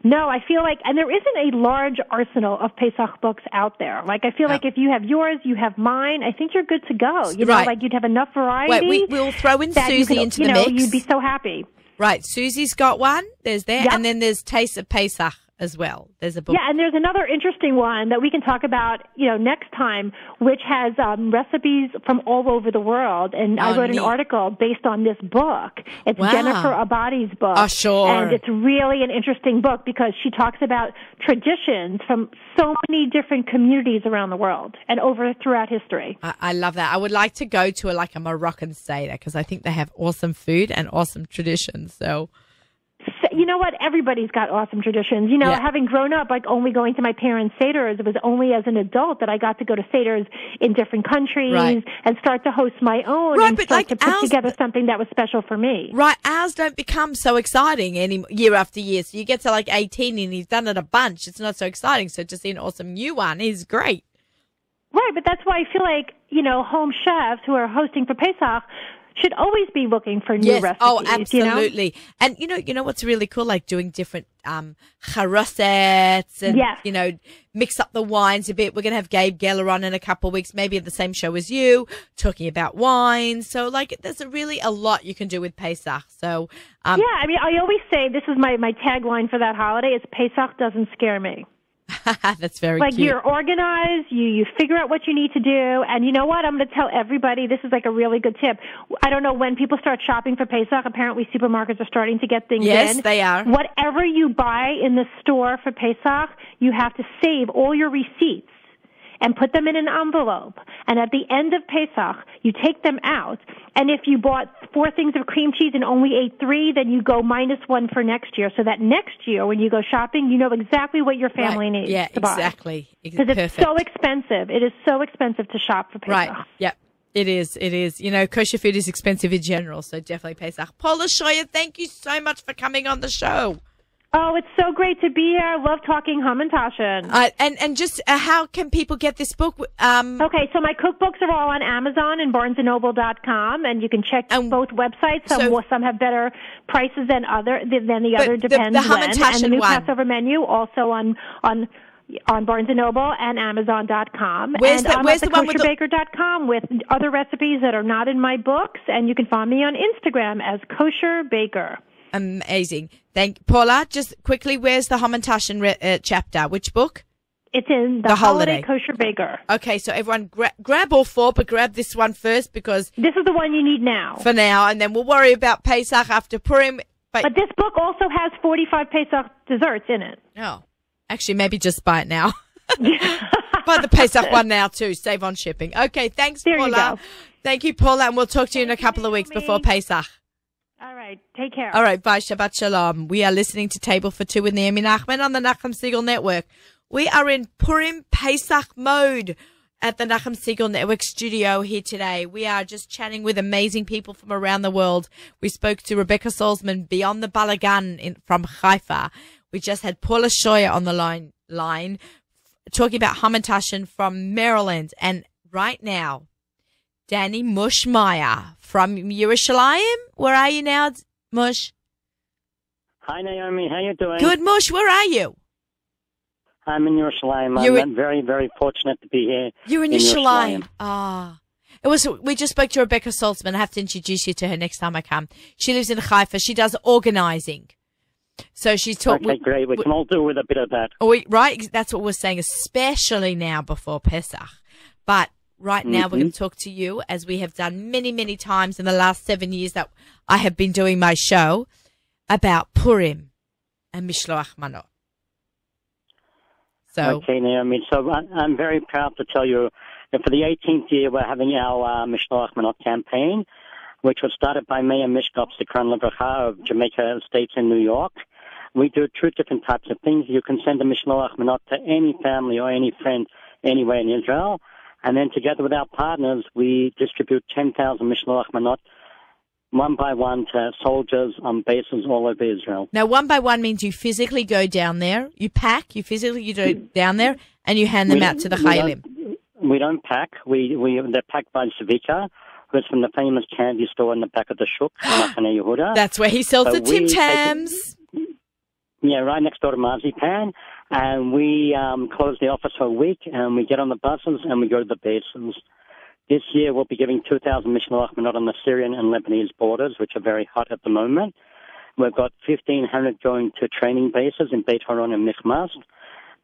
no, I feel like, and there isn't a large arsenal of Pesach books out there. Like, I feel like if you have yours, you have mine, I think you're good to go. You know, like you'd have enough variety. Wait, we'll throw in Susie into the mix. You'd be so happy. Right, Susie's got one. There's and then there's Taste of Pesach as well. There's a book. Yeah, and there's another interesting one that we can talk about, next time, which has recipes from all over the world. And I wrote an article based on this book. It's Jennifer Abadi's book. Oh, sure. And it's really an interesting book because she talks about traditions from so many different communities around the world and throughout history. I love that. I would like to go to a Moroccan Seder because I think they have awesome food and awesome traditions. So you know what? Everybody's got awesome traditions. Having grown up, only going to my parents' Seders, it was only as an adult that I got to go to Seders in different countries and start to host my own and start to put together something that was special for me. Right. Ours don't become so exciting year after year. So you get to 18 and you've done it a bunch. It's not so exciting. So to see an awesome new one is great. Right. But that's why I feel like, home chefs who are hosting for Pesach should always be looking for new recipes. Oh, absolutely. And you know what's really cool? Doing different charosets and mix up the wines a bit. We're gonna have Gabe Geller on in a couple of weeks, maybe at the same show as you, talking about wine. So there's really a lot you can do with Pesach. So I always say this is my tagline for that holiday. It's Pesach doesn't scare me. That's very cute. You're organized, you figure out what you need to do, and you know what? I'm going to tell everybody, this is a really good tip. I don't know when people start shopping for Pesach. Apparently supermarkets are starting to get things in. Yes, they are. Whatever you buy in the store for Pesach, you have to save all your receipts and put them in an envelope. And at the end of Pesach, you take them out. And if you bought 4 things of cream cheese and only ate 3, then you go -1 for next year. So that next year, when you go shopping, you know exactly what your family needs to buy. Exactly. Because it's so expensive. It is so expensive to shop for Pesach. Right. Yep. It is. It is. Kosher food is expensive in general, so definitely Pesach. Paula Scheuer, thank you so much for coming on the show. Oh, it's so great to be here. I love talking Hamantaschen. And just how can people get this book? Okay, so my cookbooks are all on Amazon and BarnesandNoble.com, and you can check both websites. Some have better prices than the other. Depends the when. And the new one. Passover menu also on Barnes & Noble and Amazon.com. Where's I'm the at one with kosherbaker.com with other recipes that are not in my books, and you can find me on Instagram as Kosher Baker. Amazing. Paula, just quickly, where's the Hamantaschen chapter? Which book? It's in the Holiday Kosher Baker. Okay, so everyone grab all 4, but grab this one first because this is the one you need now. For now, and then we'll worry about Pesach after Purim. But this book also has 45 Pesach desserts in it. Oh, actually, maybe just buy it now. Buy the Pesach one now too. Save on shipping. Okay, thanks, there Paula. You go. Thank you, Paula, and we'll talk to you in a couple of weeks before Pesach. All right, take care. All right, bye. Shabbat Shalom. We are listening to Table for Two with Naomi Nachman on the Nachum Segal Network. We are in Purim Pesach mode at the Nachum Segal Network studio here today. We are just chatting with amazing people from around the world. We spoke to Rebecca Salzman, Beyond the Balagan from Haifa. We just had Paula Scheuer on the line talking about Hamantaschen from Maryland. And right now, Danny Mushmeyer from Yerushalayim. Where are you now, Mush? Hi, Naomi. How you doing? Good, Mush. Where are you? I'm in Yerushalayim. I'm very, very fortunate to be here. You're in Yerushalayim. We just spoke to Rebecca Salzman. I have to introduce you to her next time I come. She lives in Haifa. She does organizing. So she's talking. Okay, great. We can all do with a bit of that. Right? That's what we're saying, especially now before Pesach. But right now, we're going to talk to you, as we have done many, many times in the last 7 years that I have been doing my show, about Purim and Mishloach Manot. So, okay, Naomi. So I'm very proud to tell you that for the 18th year, we're having our Mishloach Manot campaign, which was started by Mayor Mishkov Zikron Levracha of Jamaica Estates in New York. We do 2 different types of things. You can send a Mishloach Manot to any family or any friend anywhere in Israel. And then together with our partners, we distribute 10,000 Mishloach Manot one by one to soldiers on bases all over Israel. Now, one by one means you physically go down there, you go down there, and you hand them out to the Chayalim. We don't pack. They're packed by Savika, who's from the famous candy store in the back of the Shuk, Machane Yehuda. That's where he sells the Tim Tams. Yeah, right next door to Marzipan. And we close the office for a week, and we get on the buses, and we go to the bases. This year, we'll be giving 2,000 Mishnah Minot on the Syrian and Lebanese borders, which are very hot at the moment. We've got 1,500 going to training bases in Beit Horon and Michmas,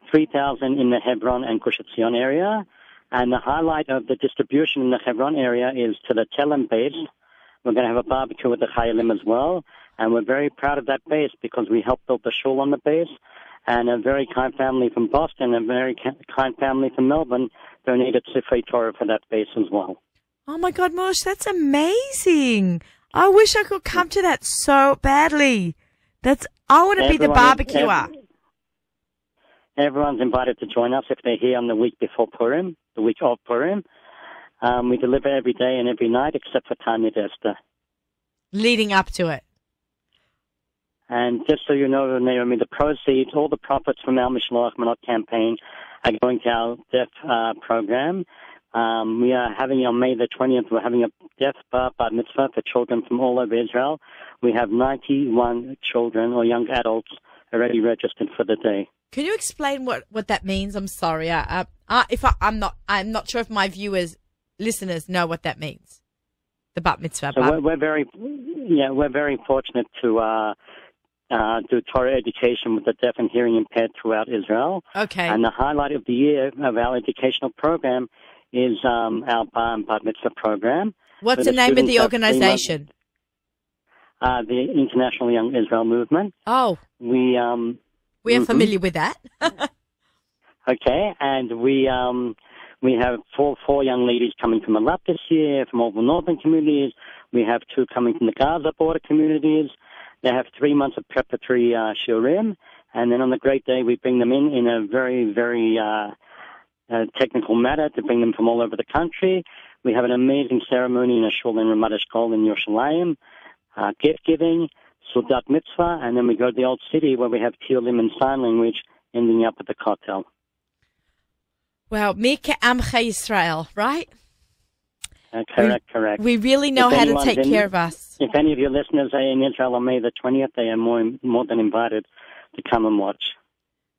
3,000 in the Hebron and Gush Etzion area. And the highlight of the distribution in the Hebron area is to the Telem base. We're going to have a barbecue with the Chayalim as well. And we're very proud of that base because we helped build the shul on the base. And a very kind family from Boston, a very kind family from Melbourne donated Sifrei Torah for that base as well. Oh, my God, Moshe, that's amazing. I wish I could come to that so badly. I want to be the barbecuer. Everyone's invited to join us if they're here on the week before Purim, the week of Purim. We deliver every day and every night except for Tanya Esther. Leading up to it. And just so you know, Naomi, the proceeds, all the profits from our Mishloach Manot campaign are going to our deaf program. We are having on May the 20th, we're having a deaf bar mitzvah for children from all over Israel. We have 91 children or young adults already registered for the day. Can you explain what that means? I'm sorry. I'm not sure if my listeners know what that means. The bat mitzvah. So we're very fortunate to do Torah education with the deaf and hearing impaired throughout Israel. Okay. And the highlight of the year of our educational program is our bar and bat mitzvah program. What's the name of the organization? The International Young Israel Movement. Oh. We are familiar with that. Okay, and we have four young ladies coming from Alat this year, from all the northern communities. We have 2 coming from the Gaza border communities. They have 3 months of preparatory shiurim, and then on the great day we bring them in a very, very technical matter to bring them from all over the country. We have an amazing ceremony in a shul in Ramat Eshkol in Yerushalayim, gift giving, Sudat Mitzvah, and then we go to the old city where we have Tiolim in sign language, ending up at the Kotel. Well, Mika Amcha Yisrael, right? Correct. We really know how to take care of us. If any of your listeners are in Israel on May the 20th, they are more than invited to come and watch.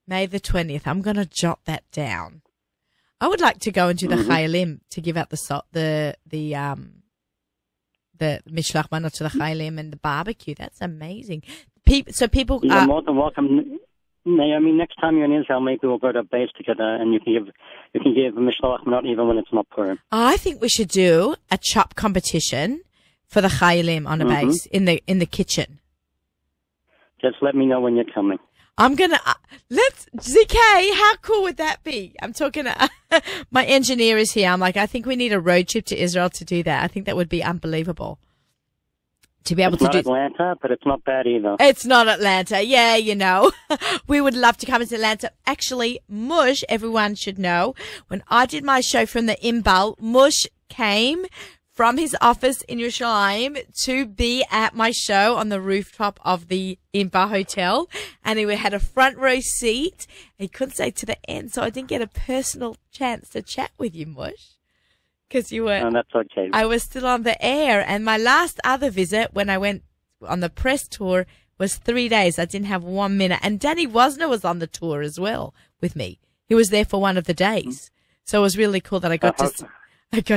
May the 20th. I'm going to jot that down. I would like to go into the Chayalim to give out the Mishloach Manot to the Chayalim and the barbecue. That's amazing. People you're more than welcome. Naomi, next time you're in Israel, maybe we'll go to a base together and you can give Mishloach Manot even when it's not Purim. I think we should do a chop competition for the Chayalim on a base in the kitchen. Just let me know when you're coming. I'm gonna ZK. How cool would that be? I'm talking. My engineer is here. I'm like, I think we need a road trip to Israel to do that. I think that would be unbelievable. To be able to do. It's not Atlanta, but it's not bad either. It's not Atlanta. Yeah, you know. We would love to come into Atlanta. Actually, Mush, everyone should know, when I did my show from the Imbal, Mush came from his office in Yerushalayim to be at my show on the rooftop of the Imbal Hotel. And he had a front row seat. He couldn't stay to the end, so I didn't get a personal chance to chat with you, Mush. Because you were. No, that's okay. I was still on the air, and my last other visit when I went on the press tour was 3 days. I didn't have 1 minute, and Danny Wosner was on the tour as well with me. He was there for one of the days, so it was really cool that I got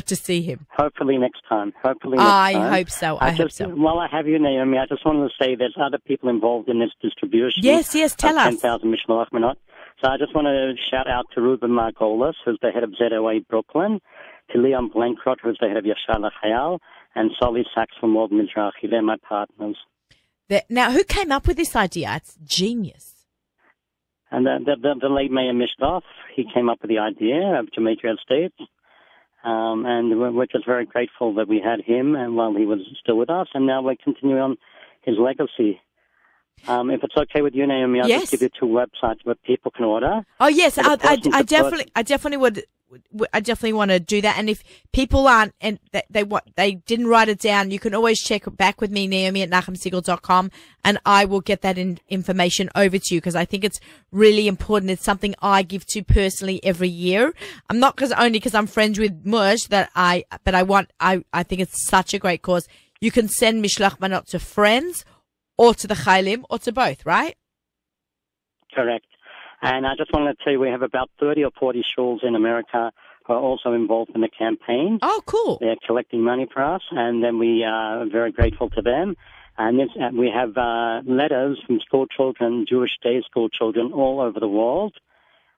to see him. Hopefully next time. I hope so. I hope so. While I have you, Naomi, I just wanted to say there's other people involved in this distribution. Yes, tell us. 10,000 Mishloach Manot. So I just want to shout out to Ruben Margolis, who's the head of ZOA Brooklyn, to Leon Blankrot, who's the head of Yashar L'Chayal, and Solly Sachs from World Mizrahi. They're my partners. Now, who came up with this idea? It's genius. And the late Mayor Mishkoff, he came up with the idea of Jamaica Estates. And we're just very grateful that we had him and while he was still with us, and now we're continuing on his legacy. If it's okay with you, Naomi, I'll just give you 2 websites where people can order. Oh yes, I definitely want to do that. And if people aren't and they didn't write it down, you can always check back with me, Naomi at NachumSegal.com, and I will get that information over to you because I think it's really important. It's something I give to personally every year. I'm not only because I'm friends with Mush I think it's such a great cause. You can send Mishloach Manot to friends or to the Chaylim or to both, right? Correct. And I just wanted to tell you we have about 30 or 40 shuls in America who are also involved in the campaign. Oh, cool. They're collecting money for us, and then we are very grateful to them. And we have letters from school children, Jewish day school children all over the world.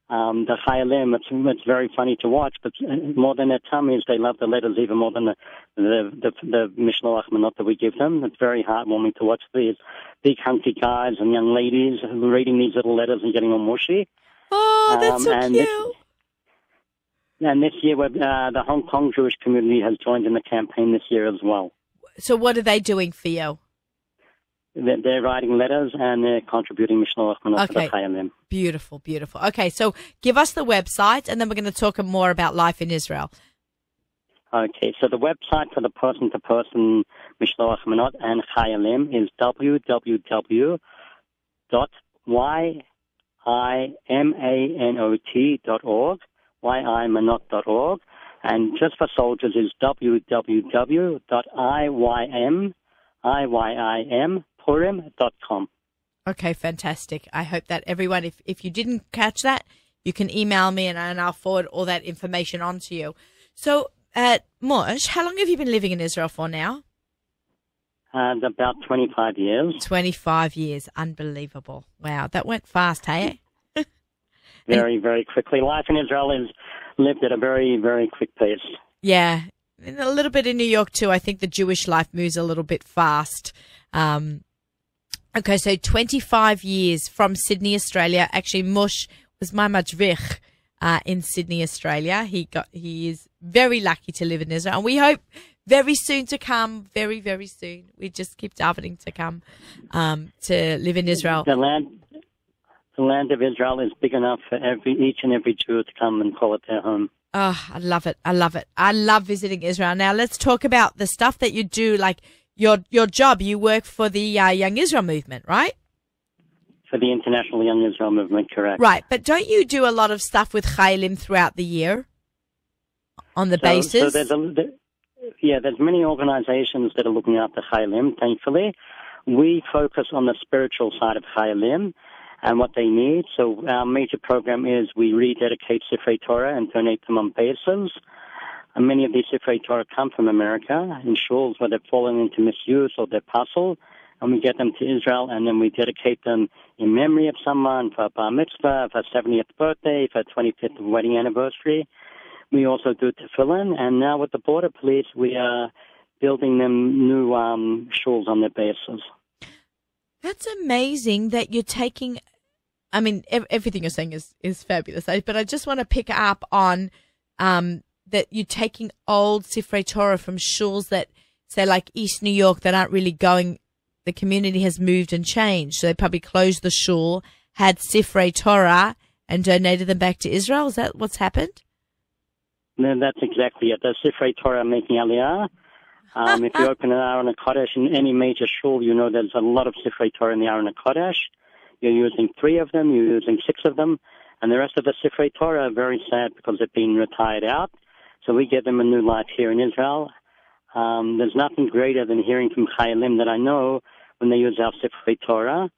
The Chayalim, it's very funny to watch, but more than their tummies, they love the letters even more than the Mishloach Manot that we give them. It's very heartwarming to watch these big hunky guys and young ladies reading these little letters and getting all mushy. Oh, that's so cute. This year, the Hong Kong Jewish community has joined in the campaign this year as well. So what are they doing for you? They're writing letters and they're contributing Mishloach Manot to the Chayalim. Beautiful, beautiful. Okay, so give us the website and then we're going to talk more about life in Israel. Okay, so the website for the person-to-person Mishloach Manot and Chayalim is www.yimanot.org, yimanot.org, and just for soldiers is www.iyimpurim.com. Okay, fantastic. I hope that everyone, if you didn't catch that, you can email me and I'll forward all that information on to you. So, Mosh, how long have you been living in Israel for now? About 25 years. 25 years. Unbelievable. Wow, that went fast, hey? Very, very quickly. Life in Israel is lived at a very, very quick pace. Yeah. And a little bit in New York too. I think the Jewish life moves a little bit fast. Okay, so 25 years from Sydney, Australia. Actually, Mush was my madrich in Sydney, Australia. He is very lucky to live in Israel, and we hope very soon to come. Very, very soon. We just keep davening to come to live in Israel. The land of Israel is big enough for each and every Jew to come and call it their home. Oh, I love it. I love it. I love visiting Israel. Now let's talk about the stuff that you do, like your job. You work for the Young Israel movement, right? For the International Young Israel Movement, correct. Right, but don't you do a lot of stuff with Chayalim throughout the year on the bases? So there's many organizations that are looking after Chayalim, thankfully. We focus on the spiritual side of Chayalim and what they need. So our major program is we rededicate Sifrei Torah and donate them on bases. And many of these Sifrei Torah come from America in shuls where they've fallen into misuse or they're puzzled. And we get them to Israel, and then we dedicate them in memory of someone, for bar mitzvah, for 70th birthday, for 25th wedding anniversary. We also do tefillin, and now with the border police, we are building them new shuls on their bases. That's amazing that you're taking, I mean, everything you're saying is fabulous, but I just want to pick up on that you're taking old Sifrei Torah from shuls that, say, like East New York, that aren't really going. The community has moved and changed. So they probably closed the shul, had Sifrei Torah, and donated them back to Israel. Is that what's happened? No, that's exactly it. The Sifrei Torah are making aliyah. If you open an Aron HaKodesh in any major shul, you know there's a lot of Sifrei Torah in the Aron HaKodesh. You're using 3 of them, you're using 6 of them, and the rest of the Sifrei Torah are very sad because they're being retired out. So we give them a new life here in Israel. There's nothing greater than hearing from Chayalim that I know when they use our Sifrei Torah.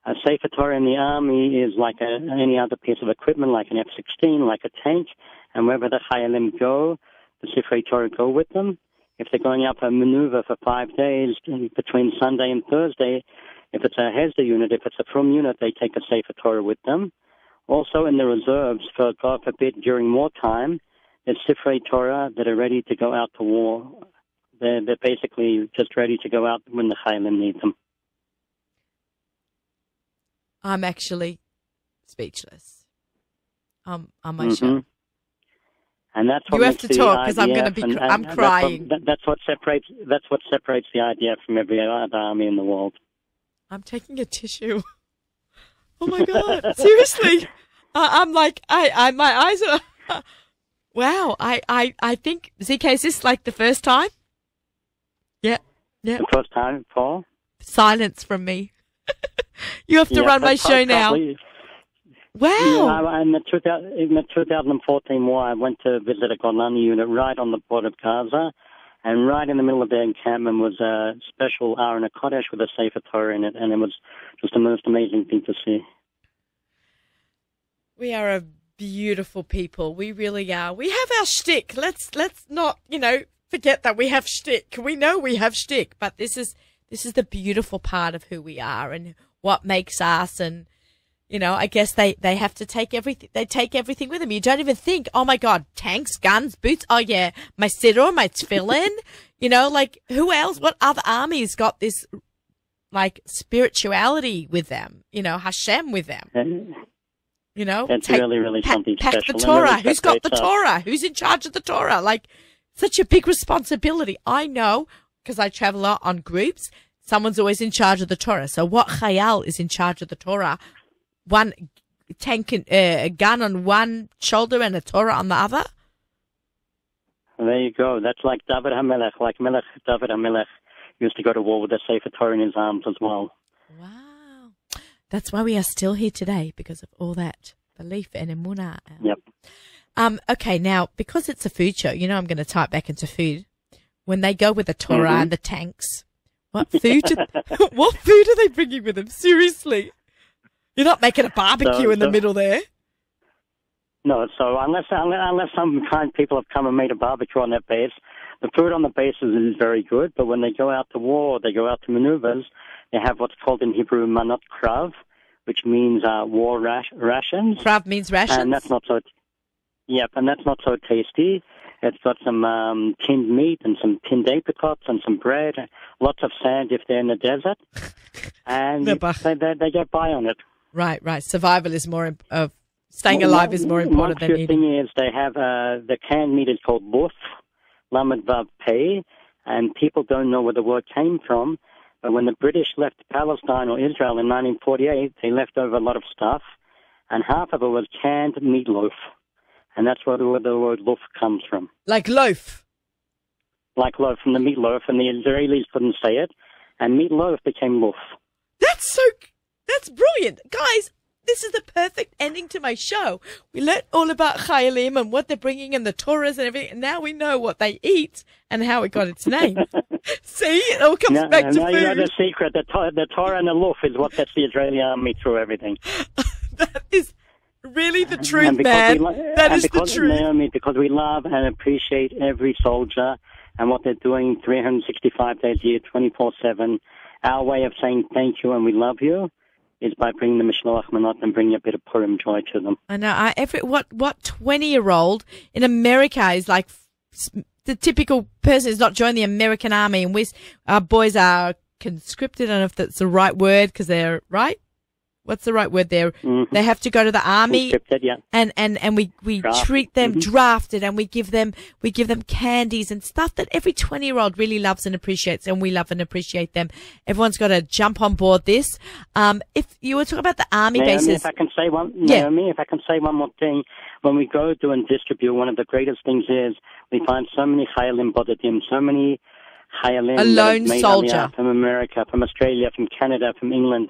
A Sefer Torah in the army is like any other piece of equipment, like an F-16, like a tank, and wherever the Chayalim go, the Sifrei Torah go with them. If they're going out for a maneuver for 5 days between Sunday and Thursday, if it's a Hesder unit, if it's a Frum unit, they take a Sefer Torah with them. Also in the reserves, for God forbid, during wartime, there's Sifrei Torah that are ready to go out to war. They're basically just ready to go out when the Chayalim need them. I'm actually speechless. On my show. And that's what you have to talk because I'm going to be. I'm crying. That's what separates the IDF from every other army in the world. I'm taking a tissue. Oh my God. Seriously. I'm like, my eyes are, wow. I think, ZK, is this like the first time? Yeah. Yeah. The first time, Paul? Silence from me. You have to run my show now. Wow. Yeah, in the 2014 war, I went to visit a Golani unit right on the border of Gaza, and right in the middle of their encampment was a special Aron HaKodesh with a Sefer Torah in it, and it was just the most amazing thing to see. We are a beautiful people. We really are. We have our shtick. Let's not, forget that we have shtick. We know we have shtick, but this is the beautiful part of who we are and what makes us. And, I guess they have to take everything. They take everything with them. You don't even think, oh my God, tanks, guns, boots. Oh yeah, my siddur, my tefillin. Who else? What other armies got this, spirituality with them? Hashem with them. It's really, really something special. Pack the Torah. Who's got the Torah? Who's in charge of the Torah? Such a big responsibility. I know, because I travel a lot on groups, someone's always in charge of the Torah. So what chayal is in charge of the Torah? One tank, a gun on one shoulder and a Torah on the other? There you go. That's like David HaMelech. Like Melech David HaMelech used to go to war with a Sefer Torah in his arms as well. Wow. That's why we are still here today, because of all that belief and emunah. Yep. Okay, now, because it's a food show, I'm going to tie it back into food. When they go with the Torah and the tanks, what food are they bringing with them? Seriously. You're not making a barbecue in the middle there. No, so unless some kind people have come and made a barbecue on their base, the food on the bases is very good, but when they go out to war, they go out to maneuvers, they have what's called in Hebrew manot krav, which means war rations. Krav means rations? And that's not so... Yep, and that's not so tasty. It's got some tinned meat and some tinned apricots and some bread, lots of sand if they're in the desert, and they get by on it. Right. Survival is more staying alive is more important than eating. The thing is, they have the canned meat is called luf, lamed vav pei, and people don't know where the word came from. But when the British left Palestine or Israel in 1948, they left over a lot of stuff, and half of it was canned meatloaf. And that's where the word loaf comes from. Like loaf? Like loaf, from the meatloaf, and the Israelis couldn't say it, and meatloaf became loaf. That's brilliant. Guys, this is the perfect ending to my show. We learned all about Chayalim and what they're bringing and the Torahs and everything, and now we know what they eat and how it got its name. See, it all comes back to food. You know the secret. The Torah and the loaf is what gets the Israeli army through everything. That is... really the truth, man. That is the truth. Naomi, because we love and appreciate every soldier and what they're doing 365 days a year, 24/7. Our way of saying thank you and we love you is by bringing the Mishloach Manot and bringing a bit of Purim joy to them. I know. What 20-year-old in America is like the typical person is not joining the American army, and our boys are conscripted. I don't know if that's the right word because they're right. What's the right word there? Mm-hmm. They have to go to the army, yeah. and we treat them drafted, and we give them candies and stuff that every 20-year-old really loves and appreciates, and we love and appreciate them. Everyone's got to jump on board this. If you were talking about the army bases, if I can say one more thing, when we go to and distribute, one of the greatest things is we find so many Chayalim Bodedim, so many Chayalim, a lone soldier from America, from Australia, from Canada, from England.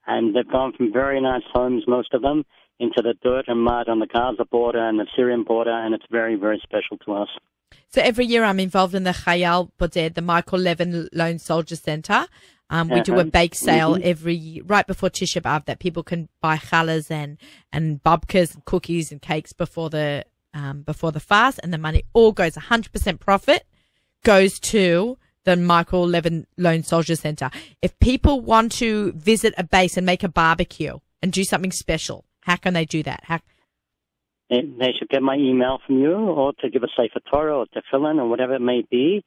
And they've gone from very nice homes, most of them, into the dirt and mud on the Gaza border and the Syrian border, and it's very, very special to us. So every year I'm involved in the Chayal Boded, the Michael Levin Lone Soldier Center. We do a bake sale right before Tisha B'Av that people can buy challahs and babkas and cookies and cakes before the fast, and the money all goes 100% profit goes to the Michael Levin Lone Soldier Center. If people want to visit a base and make a barbecue and do something special, how can they do that? They should get my email from you, or to give a Sefer Torah or tefillin or whatever it may be.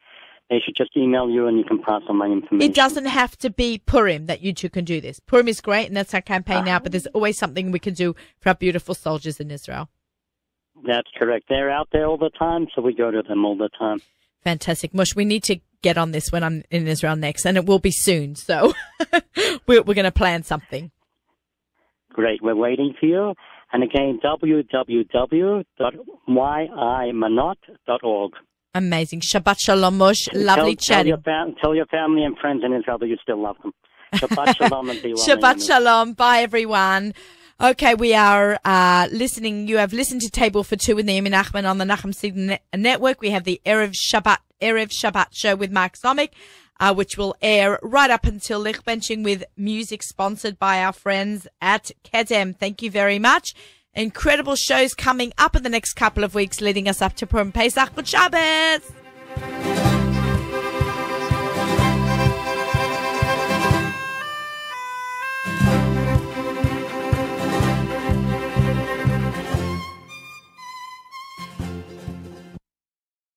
They should just email you and you can pass on my information. It doesn't have to be Purim that you two can do this. Purim is great, and that's our campaign now, but there's always something we can do for our beautiful soldiers in Israel. That's correct. They're out there all the time, so we go to them all the time. Fantastic. Mush, we need to get on this when I'm in Israel next, and it will be soon. So we're going to plan something. Great. We're waiting for you. And again, www.yimanot.org. Amazing. Shabbat Shalom, Moshe. Lovely chatting. Tell your family and friends in Israel that you still love them. Shabbat Shalom and be well. Shabbat Shalom. Bye, everyone. Okay, we are listening. You have listened to Table for Two with Naomi Nachman on the Nachum Seed Network. We have the Erev Shabbat show with Mark Zomick, which will air right up until Lichbenching with music sponsored by our friends at Kedem. Thank you very much. Incredible shows coming up in the next couple of weeks leading us up to Purim Pesach. Good Shabbos!